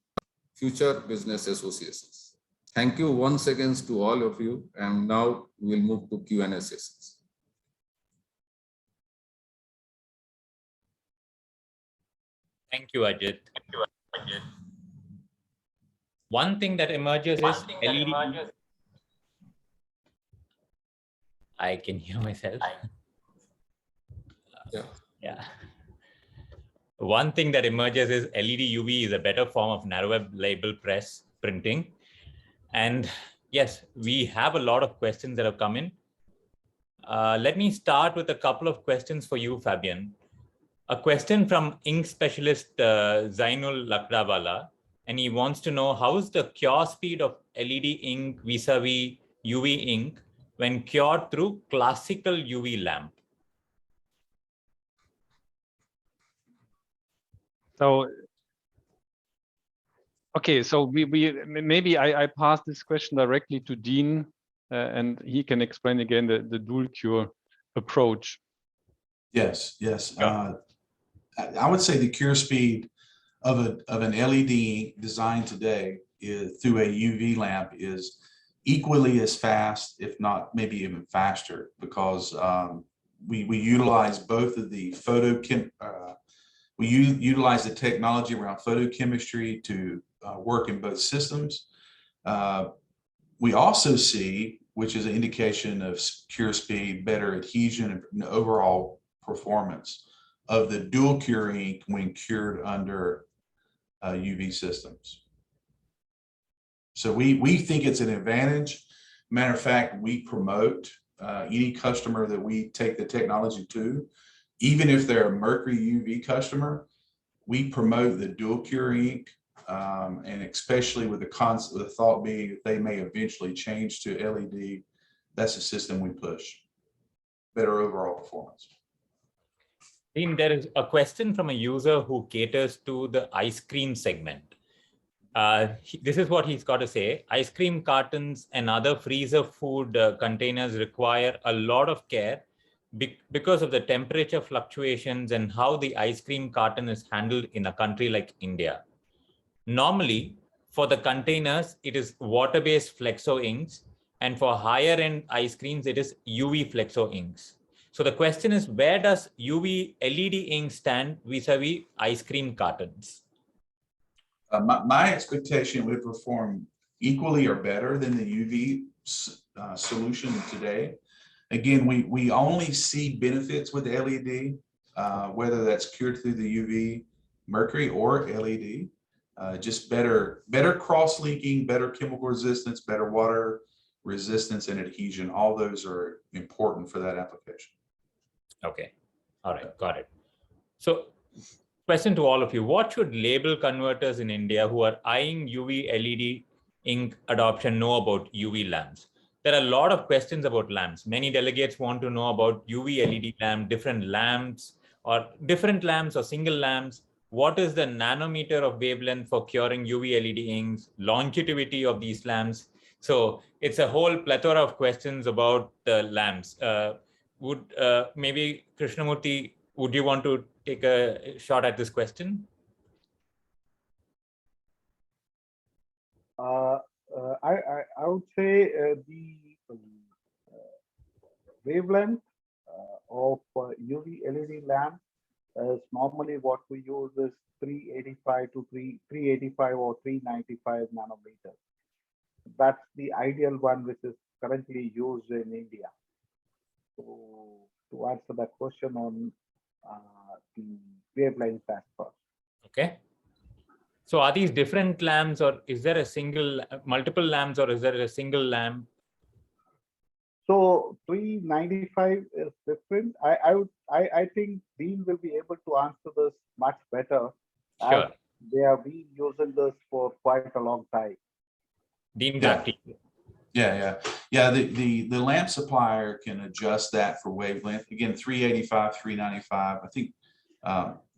future business associations. Thank you once again to all of you. And now we'll move to Q&A sessions. Thank you, Ajit. One thing that emerges is LED. I can hear myself. Yeah. One thing that emerges is LED UV is a better form of narrowwave label press printing. And yes, we have a lot of questions that have come in. Let me start with a couple of questions for you, Fabian. A question from ink specialist Zainul Lakdawala, and he wants to know how is the cure speed of LED ink vis-a-vis UV ink when cured through classical UV lamp? So, okay, so maybe I pass this question directly to Dean, and he can explain again the dual cure approach. Yes, yes. I would say the cure speed of an LED designed today is through a UV lamp is equally as fast, if not maybe even faster, because we utilize both of the we utilize the technology around photochemistry to work in both systems. We also see, which is an indication of cure speed, better adhesion and overall performance of the dual cure ink when cured under UV systems. So we think it's an advantage. Matter of fact, we promote any customer that we take the technology to, even if they're a Mercury UV customer, we promote the dual cure ink, and especially with the thought being that they may eventually change to LED. That's the system we push. Better overall performance. Dean, there is a question from a user who caters to the ice cream segment. This is what he's got to say. Ice cream cartons and other freezer food containers require a lot of care because of the temperature fluctuations and how the ice cream carton is handled in a country like India. Normally, for the containers, it is water-based Flexo inks, and for higher-end ice creams, it is UV Flexo inks. So the question is, where does UV LED ink stand vis-a-vis ice cream cartons? My expectation would perform equally or better than the UV solution today. Again, we only see benefits with LED, whether that's cured through the UV, mercury, or LED. Just better cross-linking, better chemical resistance, better water resistance and adhesion. All those are important for that application. Okay. All right. Got it. So question to all of you, what should label converters in India who are eyeing UV LED ink adoption know about UV lamps? There are a lot of questions about lamps. Many delegates want to know about UV LED lamp, different lamps or single lamps. What is the nanometer of wavelength for curing UV LED inks, longevity of these lamps? So it's a whole plethora of questions about the lamps. Maybe Krishnamurthy, would you want to take a shot at this question? I would say the wavelength of UV LED lamp is normally what we use is 385 to 385 or 395 nanometers. That's the ideal one which is currently used in India. So to answer that question on the wavelength aspect. Okay. So are these different lamps, or is there a multiple lamps, or is there a single lamp? So 395 is different. I think Dean will be able to answer this much better. Sure. As they have been using this for quite a long time. Dean, back to you. Yeah. The lamp supplier can adjust that for wavelength. Again, 385, 395. I think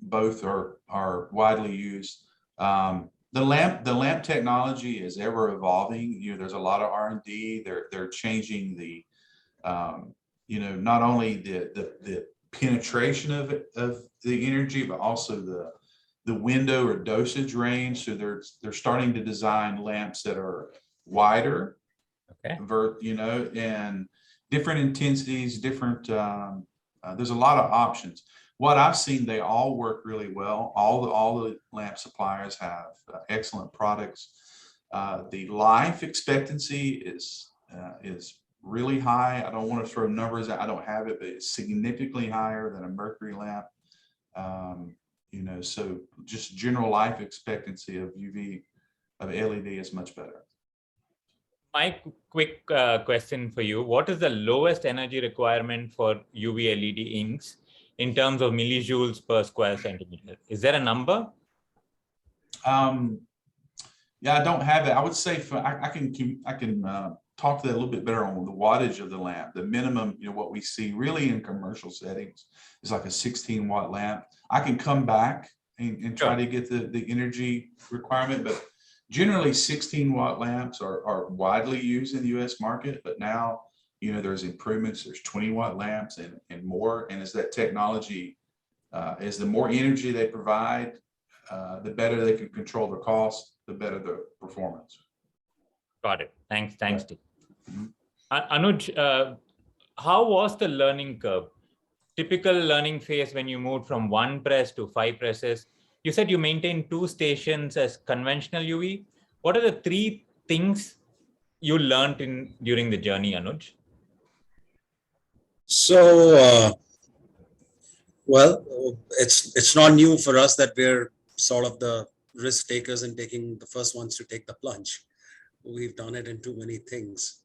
both are widely used. The lamp technology is ever evolving. There's a lot of R&D. They're changing the not only the penetration of the energy, but also the window or dosage range. So they're starting to design lamps that are wider, okay, and different intensities, different. There's a lot of options. What I've seen, they all work really well. All the lamp suppliers have excellent products. The life expectancy is really high. I don't want to throw numbers out. I don't have it, but it's significantly higher than a mercury lamp. So just general life expectancy of LED is much better. My quick question for you: what is the lowest energy requirement for UV LED inks in terms of millijoules per square centimeter? Is there a number? Yeah, I don't have it. I would say I can talk to that a little bit better on the wattage of the lamp. The minimum, what we see really in commercial settings is like a 16-watt lamp. I can come back and try to get the energy requirement, but generally 16-watt lamps are widely used in the US market, but now, there's improvements, there's 20-watt lamps and more. And as that technology, as the more energy they provide, the better they can control the cost, the better the performance. Got it. Thanks, Right. Steve. Anuj, how was the learning curve? Typical learning phase when you moved from 1 press to 5 presses. You said you maintained 2 stations as conventional UV. What are the 3 things you learned during the journey, Anuj? So, well, it's not new for us that we're sort of the risk takers and taking the first ones to take the plunge. We've done it in too many things.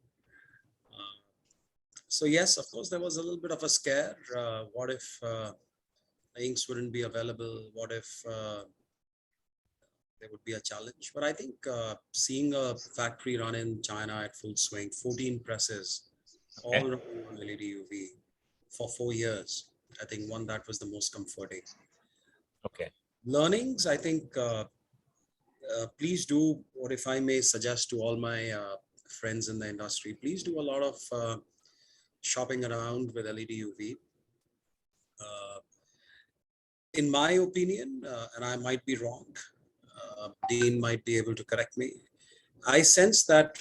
So yes, of course, there was a little bit of a scare. What if inks wouldn't be available? What if there would be a challenge? But I think seeing a factory run in China at full swing, 14 presses, all running on LED UV for 4 years, I think one that was the most comforting. Okay. Learnings, I think, please do, or if I may suggest to all my friends in the industry, please do a lot of shopping around with LED UV. In my opinion, and I might be wrong, Dean might be able to correct me, I sense that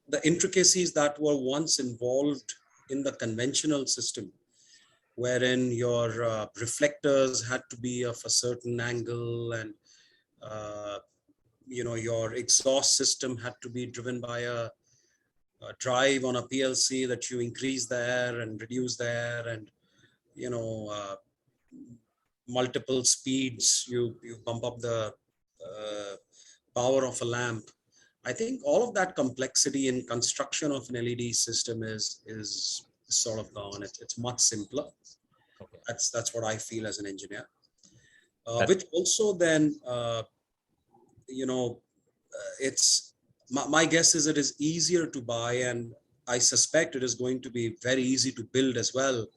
the intricacies that were once involved in the conventional system, wherein your reflectors had to be of a certain angle and your exhaust system had to be driven by a drive on a PLC that you increase the air and reduce the air, and multiple speeds, you bump up the power of a lamp. I think all of that complexity in construction of an LED system is sort of gone. It's much simpler. Okay. That's what I feel as an engineer. Which also then, it's my guess is it is easier to buy, and I suspect it is going to be very easy to build as well.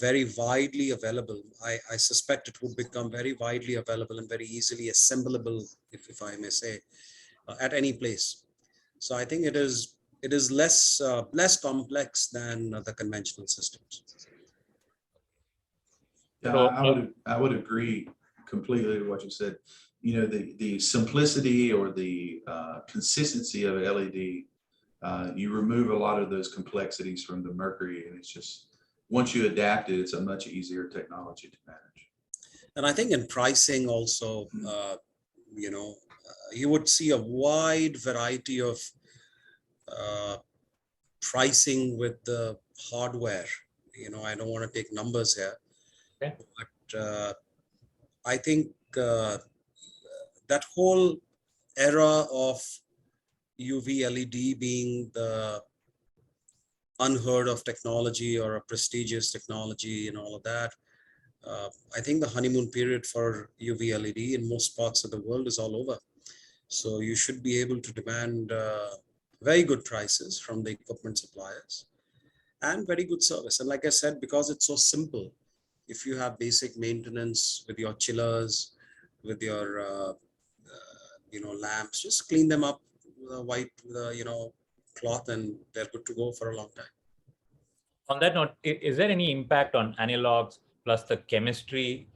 Very widely available. I suspect it would become very widely available and very easily assemblable, if I may say, at any place. So I think it is less complex than the conventional systems. Yeah, So, I would agree completely with what you said. The simplicity or the consistency of LED, you remove a lot of those complexities from the Mercury, and it's just, once you adapt it, it's a much easier technology to manage. And I think in pricing also, you would see a wide variety of pricing with the hardware. I don't want to take numbers here, okay. but I think that whole era of UV LED being the unheard of technology or a prestigious technology and all of that, I think the honeymoon period for UV LED in most parts of the world is all over. So you should be able to demand very good prices from the equipment suppliers and very good service. And like I said, because it's so simple, if you have basic maintenance with your chillers, with your lamps, just clean them up with a white cloth, and they're good to go for a long time. On that note, is there any impact on analogs plus the chemistry?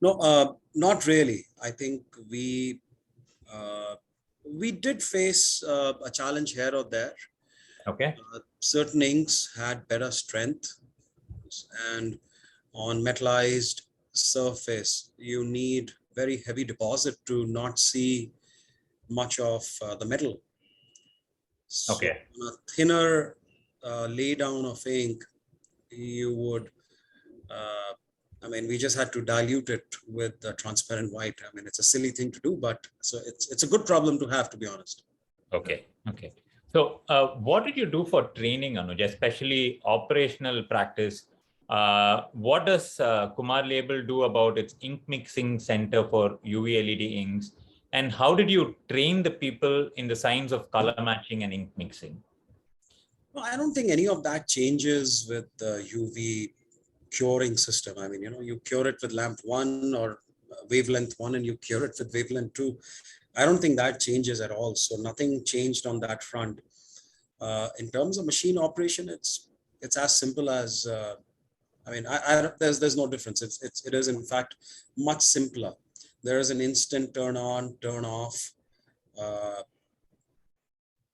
No, not really. I think we did face a challenge here or there. Okay. Certain inks had better strength, and on metallized surface, you need very heavy deposit to not see much of the metal. So Okay. on a thinner lay down of ink, you would, we just had to dilute it with the transparent white. It's a silly thing to do, but so it's a good problem to have, to be honest. Okay. Okay. So what did you do for training, Anuj, especially operational practice? What does Kumar Label do about its ink mixing center for UV LED inks? And how did you train the people in the science of color matching and ink mixing? No, I don't think any of that changes with the UV curing system. You cure it with lamp 1 or wavelength 1, and you cure it with wavelength 2. I don't think that changes at all. So nothing changed on that front. In terms of machine operation, it's as simple as, there's no difference. It is in fact much simpler. There is an instant turn on, turn off.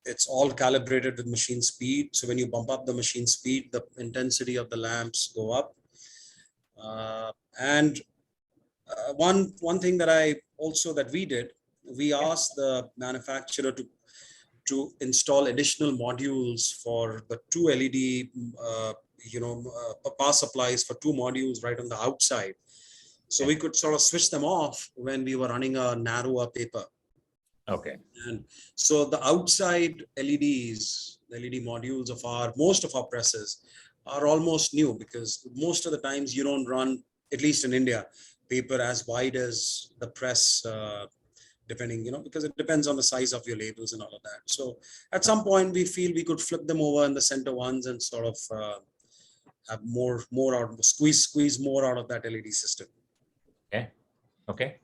It's all calibrated with machine speed. So when you bump up the machine speed, the intensity of the lamps go up. One thing that we did, we asked the manufacturer to install additional modules for the 2 LED, power supplies for 2 modules right on the outside. So we could sort of switch them off when we were running a narrower paper. Okay. And so the outside LEDs, the LED modules of most of our presses are almost new, because most of the times you don't run, at least in India, paper as wide as the press, depending, because it depends on the size of your labels and all of that. So at some point we feel we could flip them over in the center ones and sort of have more out, squeeze more out of that LED system. Okay. Okay.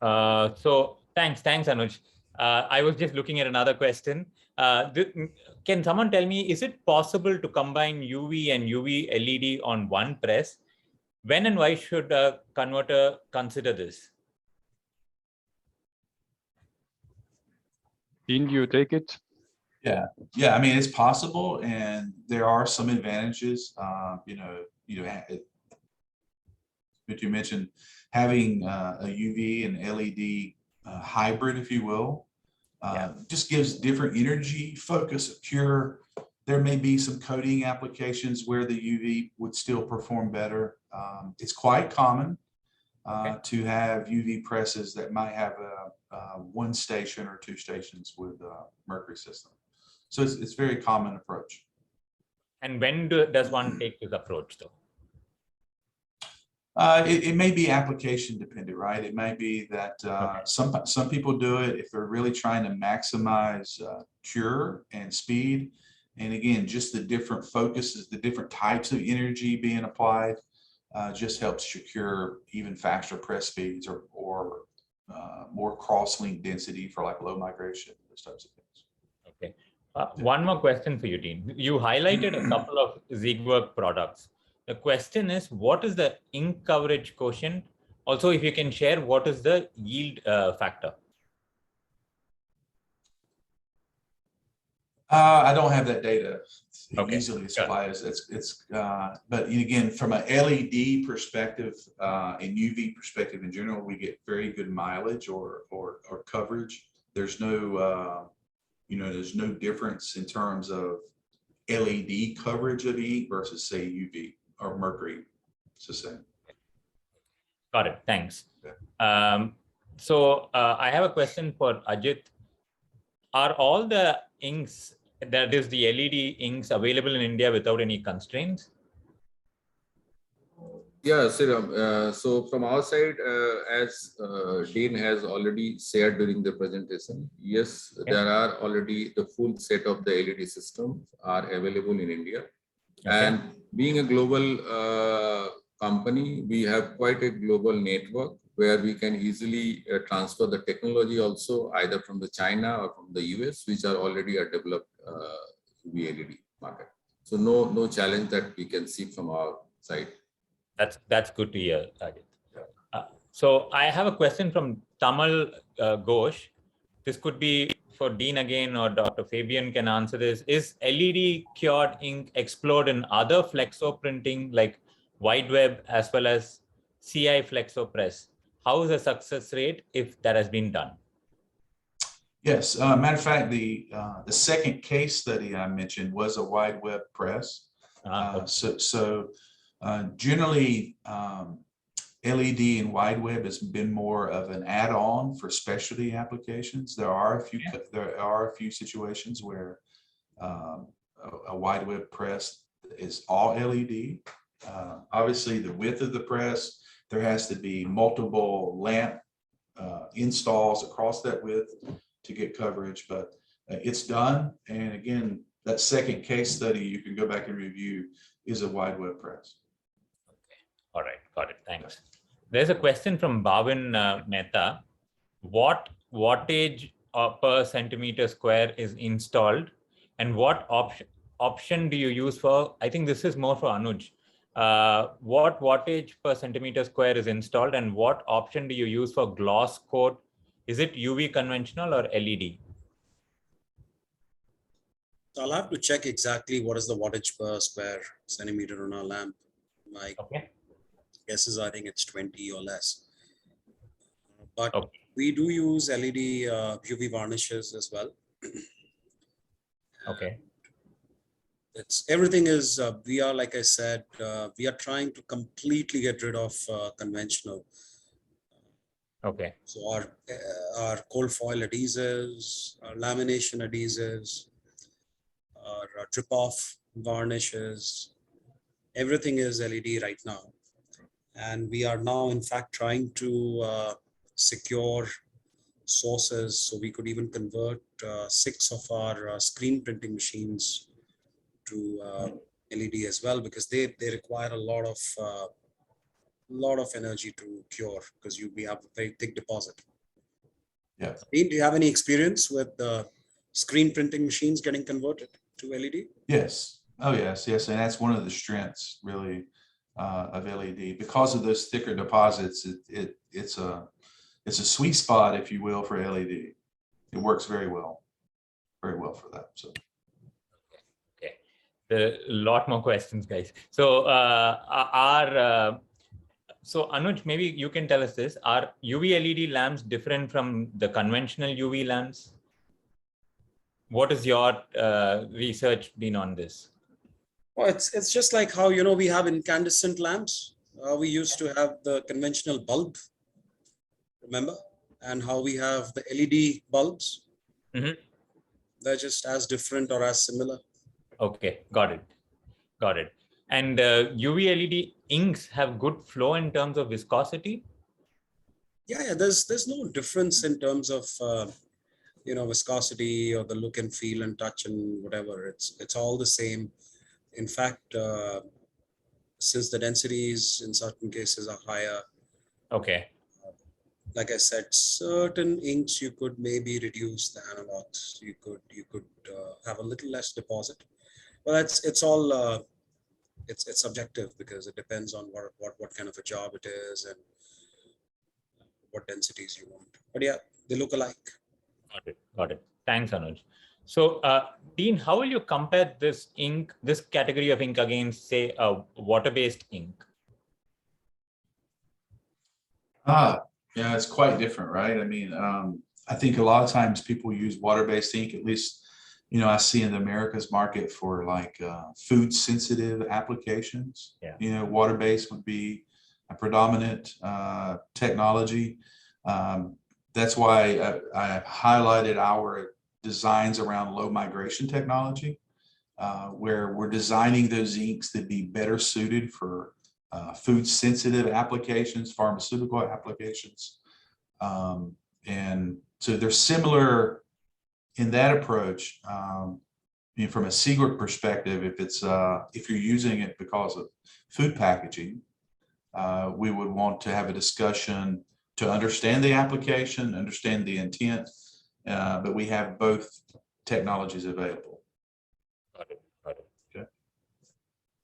So thanks, Anuj. I was just looking at another question. Can someone tell me, is it possible to combine UV and UV LED on one press? When and why should a converter consider this? Dean, you take it. Yeah, I mean, it's possible, and there are some advantages. But you mentioned having a UV and LED hybrid, if you will, just gives different energy, focus, cure. There may be some coating applications where the UV would still perform better. It's quite common to have UV presses that might have a one station or two stations with Mercury system. So it's a very common approach. And when does one take this approach, though? It may be application dependent, right? It may be that some people do it if they're really trying to maximize cure and speed. And again, just the different focuses, the different types of energy being applied just helps secure even faster press speeds or more cross-link density for like low migration, those types of things. Okay. One more question for you, Dean. You highlighted a couple of Siegwerk products. The question is, what is the ink coverage quotient? Also, if you can share, what is the yield factor? I don't have that data Okay. easily supplied. But again, from an LED perspective and UV perspective in general, we get very good mileage or coverage. There's no, there's no difference in terms of LED coverage of ink versus say UV or Mercury. It's the same. Got it. Thanks. Okay. So I have a question for Ajit. Are all the inks, that is the LED inks, available in India without any constraints? Yeah, Sriram. So from our side, as Dean has already shared during the presentation, yes, there are already the full set of the LED systems are available in India. And being a global company, we have quite a global network where we can easily transfer the technology also either from the China or from the US, which are already a developed UV LED market. So no challenge that we can see from our side. That's good to hear, Ajit. So I have a question from Tamal Ghosh. This could be for Dean again, or Dr. Fabian can answer this. Is LED cured ink explored in other flexo printing like wide web as well as CI flexo press? How is the success rate if that has been done? Yes, matter of fact, the second case study I mentioned was a wide web press. Generally, LED and wide web has been more of an add-on for specialty applications. There are a few situations where a wide web press is all LED. Obviously, the width of the press, there has to be multiple lamp installs across that width to get coverage, but it's done. And again, that second case study you can go back and review is a wide web press. Okay. All right. Got it. Thanks. There's a question from Bhavin Mehta. What wattage per centimeter square is installed, and what option do you use for? I think this is more for Anuj. What wattage per centimeter square is installed, and what option do you use for gloss coat? Is it UV conventional or LED? I'll have to check exactly what is the wattage per square centimeter on our lamp. My guess is I think it's 20 or less. But we do use LED UV varnishes as well. Okay. Everything is, we are, like I said, we are trying to completely get rid of conventional. Okay. So our cold foil adhesives, our lamination adhesives, our drip off varnishes, everything is LED right now. And we are now in fact trying to secure sources so we could even convert 6 of our screen printing machines LED as well, because they require a lot of energy to cure, because we have a very thick deposit. Yeah. Dean, do you have any experience with the screen printing machines getting converted to LED? Yes. Oh, yes. Yes. And that's one of the strengths really of LED. Because of those thicker deposits, it's a sweet spot, if you will, for LED. It works very well for that. So. Okay. There are a lot more questions, guys. So so Anuj, maybe you can tell us this. Are UV LED lamps different from the conventional UV lamps? What is your research been on this? Well, it's just like how, we have incandescent lamps. We used to have the conventional bulb, remember? And how we have the LED bulbs. Mm-hmm. They're just as different or as similar. Okay, got it. And UV LED inks have good flow in terms of viscosity? Yeah, there's no difference in terms of viscosity or the look and feel and touch and whatever. It's all the same. In fact, since the densities in certain cases are higher, okay, like I said, certain inks you could maybe reduce the analogs. You could have a little less deposit. Well, it's all it's subjective, because it depends on what kind of a job it is and what densities you want. But yeah, they look alike. Got it. Thanks, Anuj. So, Dean, how will you compare this category of ink against, say, a water-based ink? Yeah, it's quite different, right? I mean, I think a lot of times people use water-based ink, at least, I see in the Americas market for like food sensitive applications. Yeah. Water-based would be a predominant technology. That's why I have highlighted our designs around low migration technology, where we're designing those inks to be better suited for food sensitive applications, pharmaceutical applications. And so they're similar in that approach. From a Siegwerk perspective, if you're using it because of food packaging, we would want to have a discussion to understand the application, understand the intent, but we have both technologies available. Got it. Okay.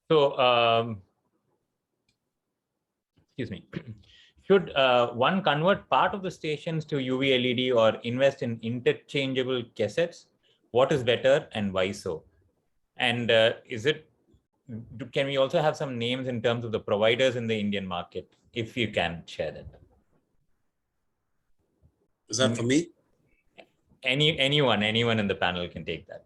So, excuse me. Should one convert part of the stations to UV LED or invest in interchangeable cassettes? What is better and why so? And can we also have some names in terms of the providers in the Indian market, if you can share that? Is that for me? Anyone in the panel can take that.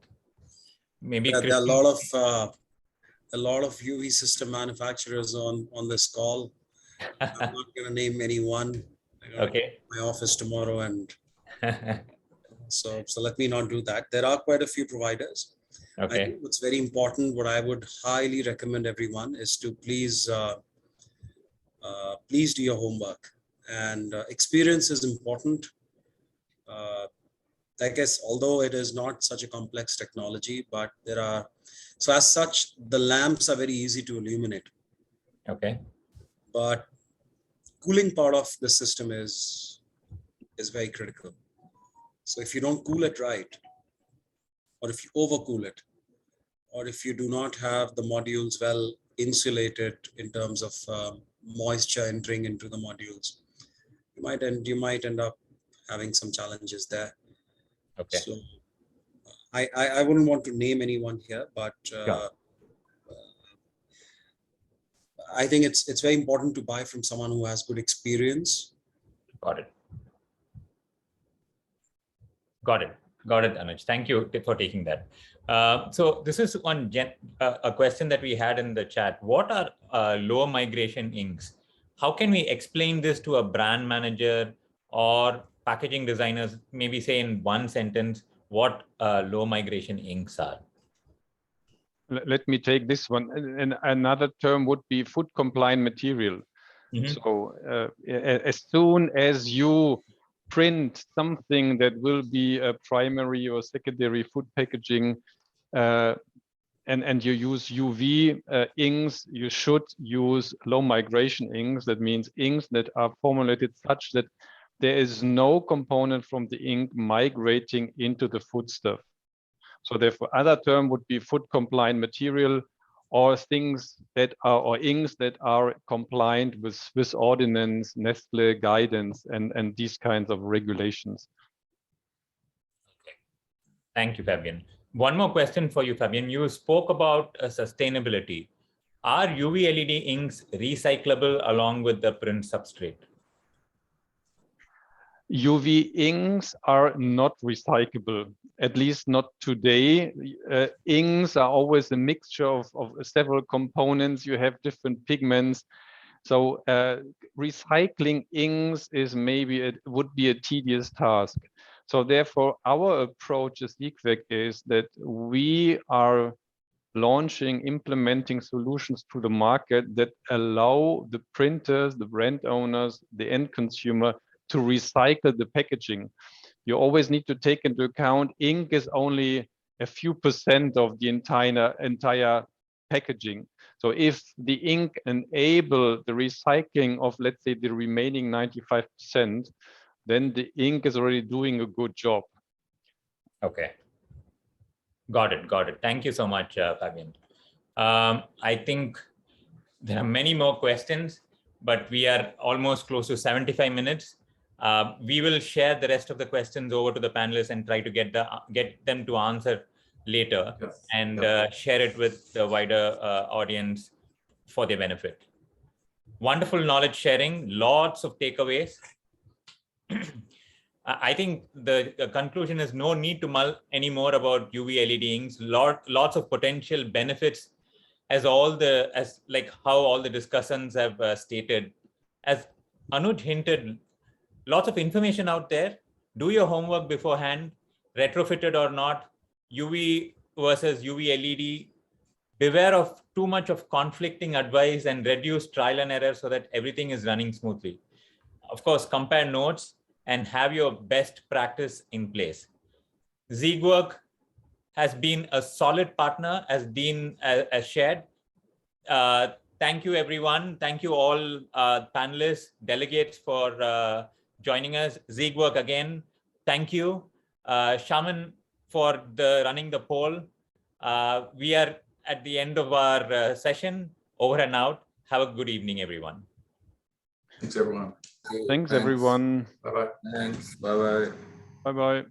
Maybe there are a lot of UV system manufacturers on this call. I'm not going to name anyone. Okay. My office tomorrow, and so let me not do that. There are quite a few providers. Okay. I think what's very important, what I would highly recommend everyone is to please do your homework, and experience is important. I guess, although it is not such a complex technology, but so as such, the lamps are very easy to illuminate. Okay. But cooling part of the system is very critical. So if you don't cool it right, or if you overcool it, or if you do not have the modules well insulated in terms of moisture entering into the modules, you might end up having some challenges there. Okay. So I wouldn't want to name anyone here, but I think it's very important to buy from someone who has good experience. Got it, Anuj. Thank you for taking that. So this is a question that we had in the chat. What are low migration inks? How can we explain this to a brand manager or packaging designers, maybe say in one sentence, what low migration inks are? Let me take this one. And another term would be food compliant material. Mm-hmm. So as soon as you print something that will be a primary or secondary food packaging, and you use UV inks, you should use low migration inks. That means inks that are formulated such that there is no component from the ink migrating into the foodstuff. So therefore, other term would be food compliant material, or things that are, or inks that are compliant with Swiss ordinance, Nestle guidance, and these kinds of regulations. Okay. Thank you, Fabian. One more question for you, Fabian. You spoke about sustainability. Are UV LED inks recyclable along with the print substrate? UV inks are not recyclable, at least not today. Inks are always a mixture of several components. You have different pigments. So recycling inks is would be a tedious task. So therefore, our approach as Siegwerk is that we are implementing solutions to the market that allow the printers, the brand owners, the end consumer to recycle the packaging. You always need to take into account ink is only a few percent of the entire packaging. So if the ink enable the recycling of, let's say, the remaining 95%, then the ink is already doing a good job. Okay. Got it. Got it. Thank you so much, Fabian. I think there are many more questions, but we are almost close to 75 minutes. We will share the rest of the questions over to the panelists and try to get them to answer later, yes, and share it with the wider audience for their benefit. Wonderful knowledge sharing, lots of takeaways. I think the conclusion is no need to mull anymore about UV LED inks. Lots of potential benefits, as how all the discussants have stated. As Anuj hinted, lots of information out there. Do your homework beforehand, retrofitted or not, UV versus UV LED. Beware of too much of conflicting advice and reduce trial and error so that everything is running smoothly. Of course, compare notes and have your best practice in place. Siegwerk has been a solid partner, as Dean has shared. Thank you, everyone. Thank you all panelists, delegates for joining us. Siegwerk again, thank you. Shaman for running the poll. We are at the end of our session. Over and out. Have a good evening, everyone. Thanks, everyone. Thanks, everyone. Bye-bye. Thanks. Bye-bye. Bye-bye.